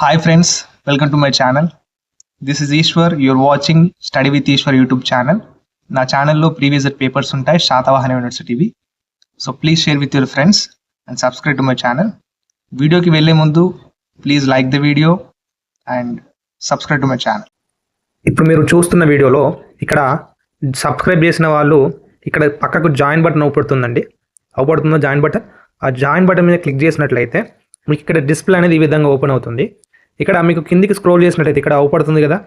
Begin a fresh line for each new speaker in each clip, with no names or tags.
Hi friends, welcome to my channel. This is Ishwar. You're watching Study with Ishwar YouTube channel. నా ఛానల్లో previous papers ఉంటాయి శాతవాహన యూనివర్సిటీవి. So please share with your friends and subscribe to my channel. వీడియోకి వెళ్ళే ముందు please like the video and subscribe to my channel.
ఇప్పుడు మీరు చూస్తున్న వీడియోలో ఇక్కడ సబ్స్క్రైబ్ చేసిన వాళ్ళు ఇక్కడ పక్కకు జాయిన్ బటన్ అవుపడుతుందో జాయిన్ బటన్. ఆ జాయిన్ బటన్ మీద క్లిక్ చేసినట్లయితే మీకు ఇక్కడ డిస్ప్లే అనేది ఈ విధంగా ఓపెన్ అవుతుంది. ఇక్కడ మీకు కిందికి స్క్రోల్ చేసినట్లయితే ఇక్కడ అవుపడుతుంది కదా,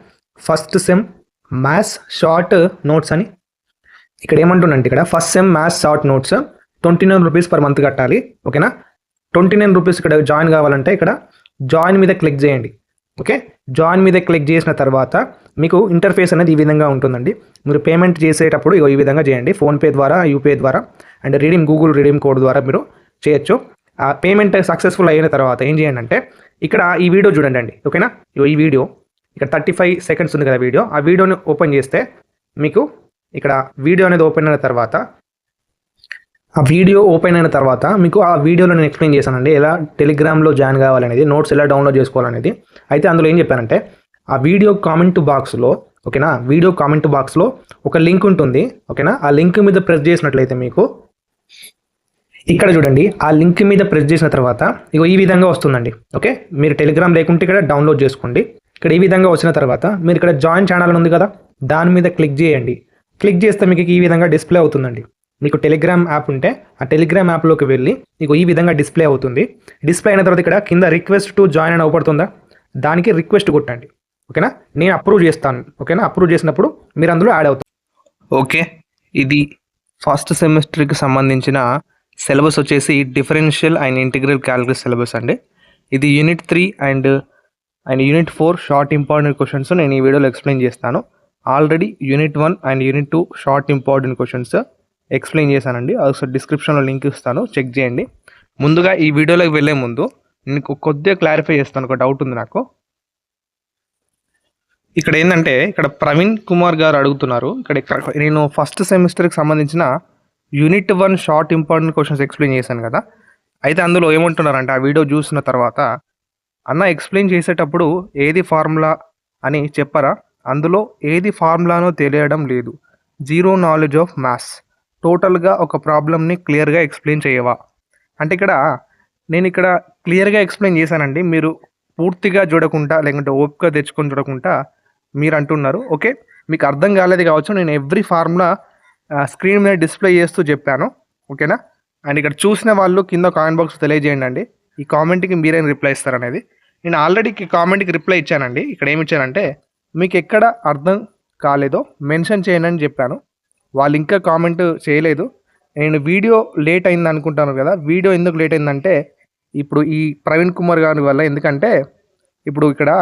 first sem maths short notes అని. ఇక్కడ ఏమంటుందంటే ఇక్కడ first sem maths short notes 29 rupees per month కట్టాలి. ఓకేనా, 29 రూపీస్ ఇక్కడ జాయిన్ కావాలంటే ఇక్కడ జాయిన్ మీద క్లిక్ చేయండి. ఓకే, జాయిన్ మీద క్లిక్ చేసిన తర్వాత మీకు ఇంటర్ఫేస్ అనేది ఈ విధంగా ఉంటుందండి. మీరు పేమెంట్ చేసేటప్పుడు ఈ విధంగా చేయండి, ఫోన్పే ద్వారా, యూపీఐ ద్వారా అండ్ గూగుల్ రిడీమ్ కోడ్ ద్వారా మీరు చేయొచ్చు. ఆ పేమెంట్ సక్సెస్ఫుల్ అయిన తర్వాత ఏం చేయండి అంటే ఇక్కడ ఈ వీడియో చూడండి. ఓకేనా, ఈ వీడియో ఇక్కడ 35 సెకండ్స్ ఉంది కదా వీడియో, ఆ వీడియోని ఓపెన్ చేస్తే మీకు ఇక్కడ వీడియో అనేది ఓపెన్ అయిన తర్వాత మీకు ఆ వీడియోలో నేను ఎక్స్ప్లెయిన్ చేశానండి ఎలా టెలిగ్రామ్లో జాయిన్ కావాలనేది, నోట్స్ ఎలా డౌన్లోడ్ చేసుకోవాలనేది. అయితే అందులో ఏం చెప్పానంటే ఆ వీడియో కామెంట్ బాక్స్లో, ఓకేనా, వీడియో కామెంట్ బాక్స్లో ఒక లింక్ ఉంటుంది. ఓకేనా, ఆ లింక్ మీద ప్రెస్ చేసినట్లయితే మీకు ఇక్కడ చూడండి, ఆ లింక్ మీద ప్రెస్ చేసిన తర్వాత ఇగో ఈ విధంగా వస్తుందండి. ఓకే, మీరు టెలిగ్రామ్ లేకుంటే ఇక్కడ డౌన్లోడ్ చేసుకోండి. ఇక్కడ ఈ విధంగా వచ్చిన తర్వాత మీరు ఇక్కడ జాయిన్ ఛానల్ ఉంది కదా, దాని మీద క్లిక్ చేయండి. క్లిక్ చేస్తే మీకు ఈ విధంగా డిస్ప్లే అవుతుందండి. మీకు టెలిగ్రామ్ యాప్ ఉంటే ఆ టెలిగ్రామ్ యాప్లోకి వెళ్ళి మీకు ఈ విధంగా డిస్ప్లే అవుతుంది. డిస్ప్లే అయిన తర్వాత ఇక్కడ కింద రిక్వెస్ట్ టు జాయిన్ అని అవుపడుతుందా, దానికి రిక్వెస్ట్ కొట్టండి. ఓకేనా, నేను అప్రూవ్ చేస్తాను. ఓకేనా, అప్రూవ్ చేసినప్పుడు మీరు అందులో యాడ్ అవుతారు.
ఓకే, ఇది ఫస్ట్ సెమిస్టర్కి సంబంధించిన సిలబస్ వచ్చేసి differential and integral calculus syllabus అండి. ఇది unit 3 and unit 4 short important questions నేను ఈ వీడియోలో ఎక్స్ప్లెయిన్ చేస్తాను. Already unit 1 and unit 2 short important questions explain చేశానండి. ఒకసారి డిస్క్రిప్షన్లో లింక్ ఇస్తాను, చెక్ చేయండి. ముందుగా ఈ వీడియోలోకి వెళ్ళే ముందు నేను కొద్దిగా క్లారిఫై చేస్తాను, ఒక డౌట్ ఉంది నాకు. ఇక్కడ ఏంటంటే ఇక్కడ ప్రవీణ్ కుమార్ గారు అడుగుతున్నారు, ఇక్కడ నేను ఫస్ట్ సెమిస్టర్కి సంబంధించిన unit 1 short important questions explain చేశాను కదా. అయితే అందులో ఏమంటున్నారంటే ఆ వీడియో చూసిన తర్వాత అన్న ఎక్స్ప్లెయిన్ చేసేటప్పుడు ఏది ఫార్ములా అని చెప్పరా, అందులో ఏది ఫార్ములానో తెలియడం లేదు, జీరో నాలెడ్జ్ ఆఫ్ మ్యాథ్స్, టోటల్గా ఒక ప్రాబ్లమ్ని క్లియర్గా ఎక్స్ప్లెయిన్ చేయవా అంటే నేను ఇక్కడ క్లియర్గా ఎక్స్ప్లెయిన్ చేశానండి. మీరు పూర్తిగా చూడకుండా లేకుంటే ఓపిక తెచ్చుకొని చూడకుండా మీరు అంటున్నారు. ఓకే, మీకు అర్థం కాలేదు కావచ్చు, నేను ఎవ్రీ ఫార్ములా స్క్రీన్ మీద డిస్ప్లే చేస్తూ చెప్పాను. ఓకేనా, అండ్ ఇక్కడ చూసిన వాళ్ళు కింద కామెంట్ బాక్స్ తెలియజేయండి అండి, ఈ కామెంట్కి మీరేం రిప్లై ఇస్తారనేది. నేను ఆల్రెడీ కామెంట్కి రిప్లై ఇచ్చానండి. ఇక్కడ ఏమి ఇచ్చానంటే మీకు ఎక్కడ అర్థం కాలేదో మెన్షన్ చేయండి అని చెప్పాను. వాళ్ళు ఇంకా కామెంట్ చేయలేదు. నేను వీడియో లేట్ అయింది అనుకుంటాను కదా. వీడియో ఎందుకు లేట్ అయిందంటే ఇప్పుడు ఈ ప్రవీణ్ కుమార్ గారి వల్ల. ఎందుకంటే ఇప్పుడు ఇక్కడ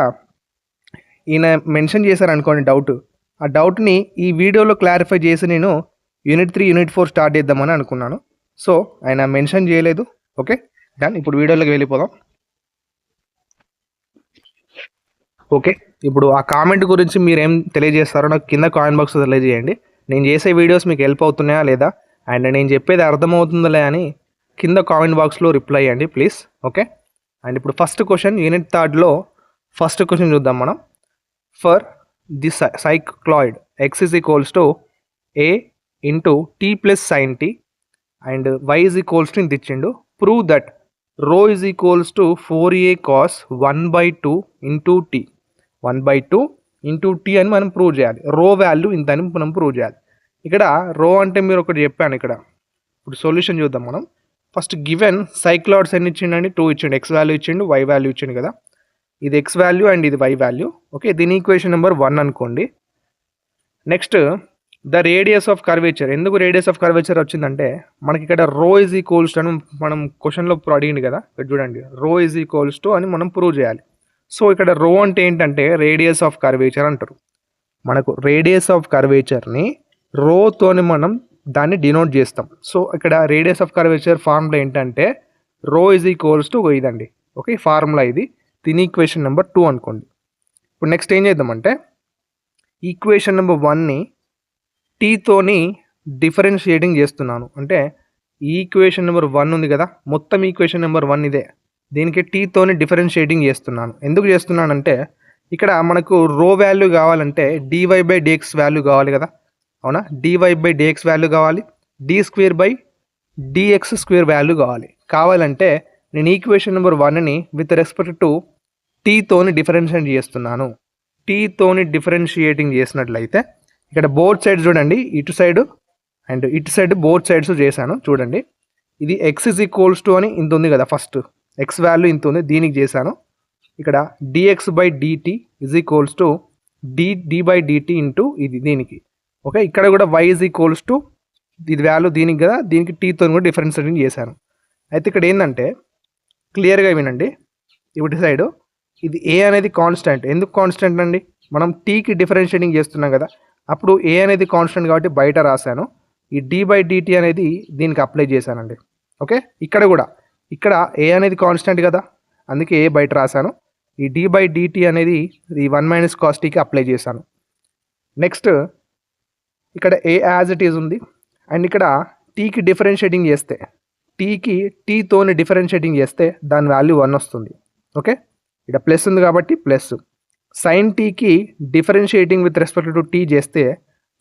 ఈయన మెన్షన్ చేశారనుకోండి డౌట్, ఆ డౌట్ని ఈ వీడియోలో క్లారిఫై చేసి నేను యూనిట్ 3 యూనిట్ 4 స్టార్ట్ చేద్దామని అనుకున్నాను. సో ఆయన మెన్షన్ చేయలేదు. ఓకే డన్, ఇప్పుడు వీడియోలోకి వెళ్ళిపోదాం. ఓకే, ఇప్పుడు ఆ కామెంట్ గురించి మీరేం తెలియజేస్తారో నాకు కింద కామెంట్ బాక్స్ తెలియజేయండి. నేను చేసే వీడియోస్ మీకు హెల్ప్ అవుతున్నాయా లేదా, అండ్ నేను చెప్పేది అర్థమవుతుందా అని కింద కామెంట్ బాక్స్లో రిప్లై ఇవ్వండి ప్లీజ్. ఓకే, అండ్ ఇప్పుడు ఫస్ట్ క్వశ్చన్ యూనిట్ 3లో ఫస్ట్ క్వశ్చన్ చూద్దాం మనం. For the cycloid x is equals to a into t plus sin t and y is equals to ఇంత ఇచ్చిండు. Prove that rho is equals to 4a cos 1/2 into t 1/2 into t అని మనం prove చేయాలి. రో value ఇంత అని మనం prove చేయాలి. ఇక్కడ రో అంటే మీరు ఒకటి చెప్పాను. ఇక్కడ ఇప్పుడు సొల్యూషన్ చూద్దాం మనం. ఫస్ట్ గివెన్ సైక్లాయిడ్స్ ఎన్ని ఇచ్చిండండి, 2 ఇచ్చిండు, x వాల్యూ ఇచ్చిండు, y వాల్యూ ఇచ్చిండు కదా. ఇది x వాల్యూ అండ్ ఇది y వాల్యూ. ఓకే, దీని ఈక్వేషన్ నెంబర్ 1 అనుకోండి. Next the radius of curvature. ఎందుకు రేడియస్ ఆఫ్ కర్వేచర్ వచ్చిందంటే మనకి ఇక్కడ రో ఈజ్ ఈక్వల్స్ టు అని మనం క్వశ్చన్లో అడిగింది కదా. ఇక్కడ చూడండి, రో ఈజ్ ఈక్వల్స్ టు అని మనం ప్రూవ్ చేయాలి. సో ఇక్కడ రో అంటే ఏంటంటే రేడియస్ ఆఫ్ కర్వేచర్ అంటారు. మనకు రేడియస్ ఆఫ్ కర్వేచర్ని రోతోని మనం దాన్ని డినోట్ చేస్తాం. సో ఇక్కడ రేడియస్ ఆఫ్ కర్వేచర్ ఫార్ములా ఏంటంటే రో ఈజ్ ఈక్వల్స్ టు ఇదండి. ఓకే, ఫార్ములా ఇది. దీని ఈక్వేషన్ నెంబర్ 2 అనుకోండి. ఇప్పుడు నెక్స్ట్ ఏం చేద్దామంటే ఈక్వేషన్ నెంబర్ 1ని టీతోని డిఫరెన్షియేటింగ్ చేస్తున్నాను. అంటే ఈ ఈక్వేషన్ నెంబర్ 1 ఉంది కదా, మొత్తం ఈక్వేషన్ నెంబర్ 1 ఇదే. దీనికి టీతోని డిఫరెన్షియేటింగ్ చేస్తున్నాను. ఎందుకు చేస్తున్నానంటే ఇక్కడ మనకు రో వాల్యూ కావాలంటే dy/dx వాల్యూ కావాలి కదా, అవునా? dy/dx వాల్యూ కావాలి, d²/dx² వాల్యూ కావాలంటే నేను ఈక్వేషన్ నెంబర్ 1ని విత్ రెస్పెక్ట్ టు టీతోని డిఫరెన్షియేట్ చేస్తున్నాను. టీతోని డిఫరెన్షియేటింగ్ చేసినట్లయితే ఇక్కడ బోత్ సైడ్స్ చూడండి, ఇటు సైడ్ అండ్ ఇటు సైడ్ బోత్ సైడ్స్ చేశాను చూడండి. ఇది x = అని ఇంత ఉంది కదా, ఫస్ట్ x వాల్యూ ఇంత ఉంది, దీనికి చేశాను. ఇక్కడ dx/dt = d/dt ఇంటూ ఇది దీనికి. ఓకే, ఇక్కడ కూడా y = ఇది వాల్యూ దీనికి కదా, దీనికి టీతో కూడా డిఫరెన్షియేటింగ్ చేశాను. అయితే ఇక్కడ ఏంటంటే క్లియర్గా వినండి, ఇటు సైడ్ ఇది a అనేది కాన్స్టెంట్. ఎందుకు కాన్స్టెంట్ అండి? మనం టీకి డిఫరెన్షియేటింగ్ చేస్తున్నాం కదా, అప్పుడు a అనేది కాన్స్టెంట్ కాబట్టి బయట రాశాను. ఈ d/dt అనేది దీనికి అప్లై చేశానండి. ఓకే, ఇక్కడ కూడా ఇక్కడ a అనేది కాన్స్టెంట్ కదా, అందుకే a బయట రాశాను. ఈ d/dt అనేది ఈ 1 - cos tకి అప్లై చేశాను. నెక్స్ట్ ఇక్కడ a యాజ్ ఇట్ ఈజ్ ఉంది, అండ్ ఇక్కడ టీకి డిఫరెన్షియేటింగ్ చేస్తే టీతోని డిఫరెన్షియేటింగ్ చేస్తే దాని వాల్యూ 1 వస్తుంది. ఓకే, ఇక్కడ ప్లస్ ఉంది కాబట్టి ప్లస్. సైన్ టీకి differentiating with respect to t చేస్తే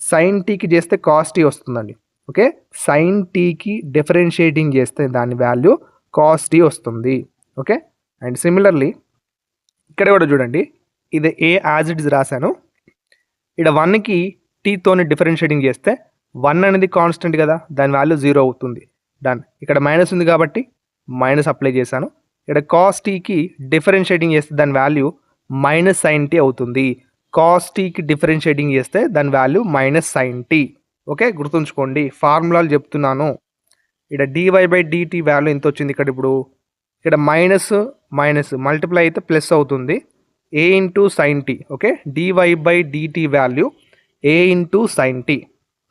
సైన్ టీకి చేస్తే కాస్ టీ వస్తుందండి. ఓకే, సైన్ టీకి డిఫరెన్షియేటింగ్ చేస్తే దాని వాల్యూ కాస్ టీ వస్తుంది. ఓకే, అండ్ సిమిలర్లీ ఇక్కడ కూడా చూడండి, ఇది ఏ యాజ్ ఇట్ ఇస్ రాశాను. ఇక్కడ 1కి టీతోని డిఫరెన్షియేటింగ్ చేస్తే 1 అనేది కాన్స్టెంట్ కదా, దాని వాల్యూ 0 అవుతుంది. డన్. ఇక్కడ మైనస్ ఉంది కాబట్టి మైనస్ అప్లై చేశాను. ఇక్కడ కాస్ టీకి డిఫరెన్షియేటింగ్ చేస్తే దాని వాల్యూ మైనస్ సైన్ టీ అవుతుంది. కాస్ టీకి డిఫరెన్షియేటింగ్ చేస్తే దాని value minus sine t. Okay, గుర్తుంచుకోండి, ఫార్ములాలు చెప్తున్నాను. ఇక్కడ dy/dt వాల్యూ ఎంత వచ్చింది, ఇక్కడ మైనస్ మల్టిప్లై అయితే ప్లస్ అవుతుంది, a into sine t. Okay, dy/dt value a into sine t.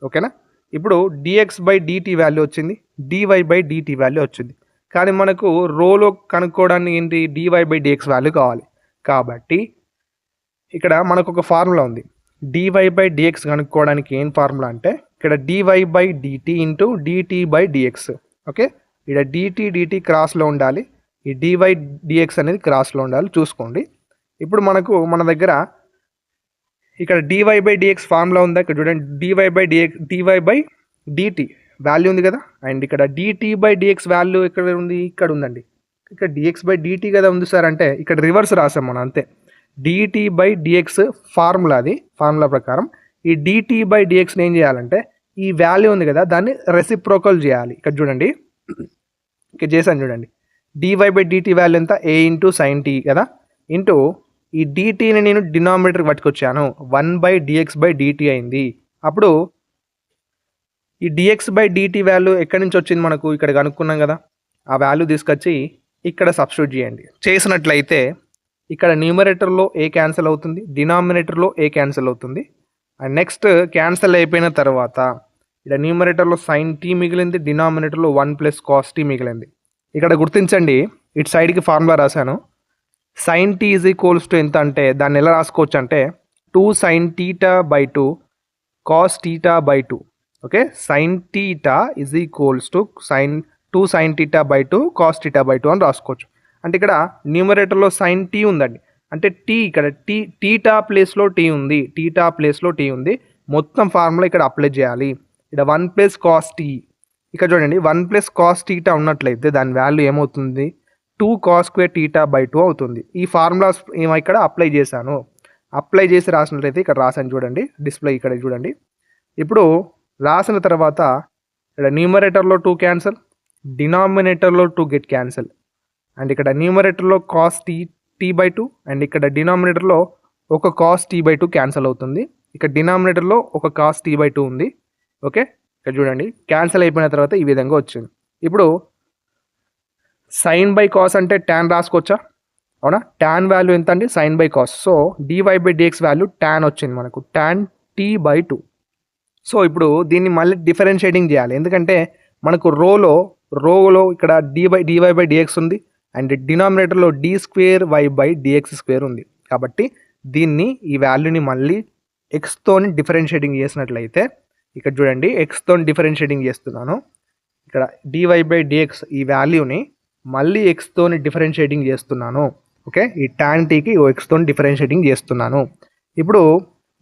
ఓకేనా? ఇప్పుడు dx/dt వాల్యూ వచ్చింది, dy/dt వాల్యూ వచ్చింది. కానీ మనకు రోలో కనుక్కోవడానికి ఏంటి, dy/dx వాల్యూ కావాలి. కాబట్టి ఇక్కడ మనకు ఒక ఫార్ములా ఉంది. dy/dx కనుక్కోవడానికి ఏం ఫార్ములా అంటే ఇక్కడ dy/dt ఇంటూ dt/dx. ఓకే, ఇక్కడ dt క్రాస్లో ఉండాలి, ఈ dy/dx అనేది క్రాస్లో ఉండాలి, చూసుకోండి. ఇప్పుడు మన దగ్గర ఇక్కడ dy/dx ఫార్ములా ఉందా, ఇక్కడ చూడండి, dy/dt వాల్యూ ఉంది కదా, అండ్ ఇక్కడ dt/dx వాల్యూ ఎక్కడ ఉంది, ఇక్కడ ఉందండి. ఇక్కడ dx/dt కదా ఉంది సార్ అంటే ఇక్కడ రివర్స్ రాసాం మనం, అంతే. dt/dx ఫార్ములా ప్రకారం ఈ dt/dxని ఏం చేయాలంటే ఈ వాల్యూ ఉంది కదా దాన్ని రెసిప్రోకల్ చేయాలి. ఇక్కడ చూడండి, ఇక్కడ చేశాను చూడండి, dy/dt వాల్యూ ఎంత, a ఇంటూ సైన్ టీ కదా, ఇంటూ ఈ dtని నేను డినామినేటర్కి పట్టుకొచ్చాను, 1/dx/dt అయింది. అప్పుడు ఈ dx/dt వాల్యూ ఎక్కడి నుంచి వచ్చింది మనకు, ఇక్కడ కనుక్కున్నాం కదా, ఆ వాల్యూ తీసుకొచ్చి ఇక్కడ సబ్స్టిట్యూట్ చేయండి. చేసినట్లయితే ఇక్కడ న్యూమరేటర్లో ఏ క్యాన్సిల్ అవుతుంది, డినామినేటర్లో ఏ క్యాన్సిల్ అవుతుంది. అండ్ నెక్స్ట్ క్యాన్సిల్ అయిపోయిన తర్వాత ఇక్కడ న్యూమరేటర్లో సైన్ టీ మిగిలింది, డినామినేటర్లో 1 + cos t మిగిలింది. ఇక్కడ గుర్తించండి, ఇటు సైడ్కి ఫార్ములా రాశాను. సైన్ టీ = ఎంత అంటే దాన్ని ఎలా రాసుకోవచ్చు అంటే 2 sin θ/2 cos θ/2. Okay, sin θ = 2 sin θ/2 cos θ/2 అని రాసుకోవచ్చు. అంటే ఇక్కడ న్యూమరేటర్లో సైన్ టీ ఉందండి, అంటే టీ ఇక్కడ టీటా ప్లేస్లో టీ ఉంది. మొత్తం ఫార్ములా ఇక్కడ అప్లై చేయాలి. ఇక్కడ 1 + cos t, ఇక్కడ చూడండి 1 + cos θ ఉన్నట్లయితే దాని వాల్యూ ఏమవుతుంది, 2 cos² θ/2 అవుతుంది. ఈ ఫార్ములాస్ ఏమో ఇక్కడ అప్లై చేశాను. అప్లై చేసి రాసినట్లయితే ఇక్కడ రాసాను చూడండి, డిస్ప్లే ఇక్కడ చూడండి. ఇప్పుడు రాసిన తర్వాత ఇక్కడ న్యూమరేటర్లో 2 క్యాన్సల్, డినామినేటర్లో 2 గెట్ క్యాన్సల్. అండ్ ఇక్కడ న్యూమరేటర్లో cos t/2 అండ్ ఇక్కడ డినామినేటర్లో ఒక cos t/2 క్యాన్సల్ అవుతుంది. ఇక్కడ డినామినేటర్లో ఒక cos t/2 ఉంది. ఓకే, ఇక్కడ చూడండి క్యాన్సల్ అయిపోయిన తర్వాత ఈ విధంగా వచ్చింది. ఇప్పుడు sin / cos అంటే tan రాసుకోవచ్చా, అవునా? tan వాల్యూ ఎంత అండి, sin / cos. So dy/dx value tan వచ్చింది మనకు, tan t/2. సో ఇప్పుడు దీన్ని మళ్ళీ డిఫరెన్షియేటింగ్ చేయాలి, ఎందుకంటే మనకు రోలో ఇక్కడ dy/dx ఉంది అండ్ డినామినేటర్లో d²y/dx² ఉంది. కాబట్టి దీన్ని ఈ వాల్యూని మళ్ళీ ఎక్స్తోని డిఫరెన్షియేటింగ్ చేసినట్లయితే ఇక్కడ చూడండి, ఎక్స్తోని డిఫరెన్షియేటింగ్ చేస్తున్నాను. ఇక్కడ dy/dx ఈ వాల్యూని మళ్ళీ ఎక్స్తోని డిఫరెన్షియేటింగ్ చేస్తున్నాను. ఓకే, ఈ tan tకి ఎక్స్తోని డిఫరెన్షియేటింగ్ చేస్తున్నాను. ఇప్పుడు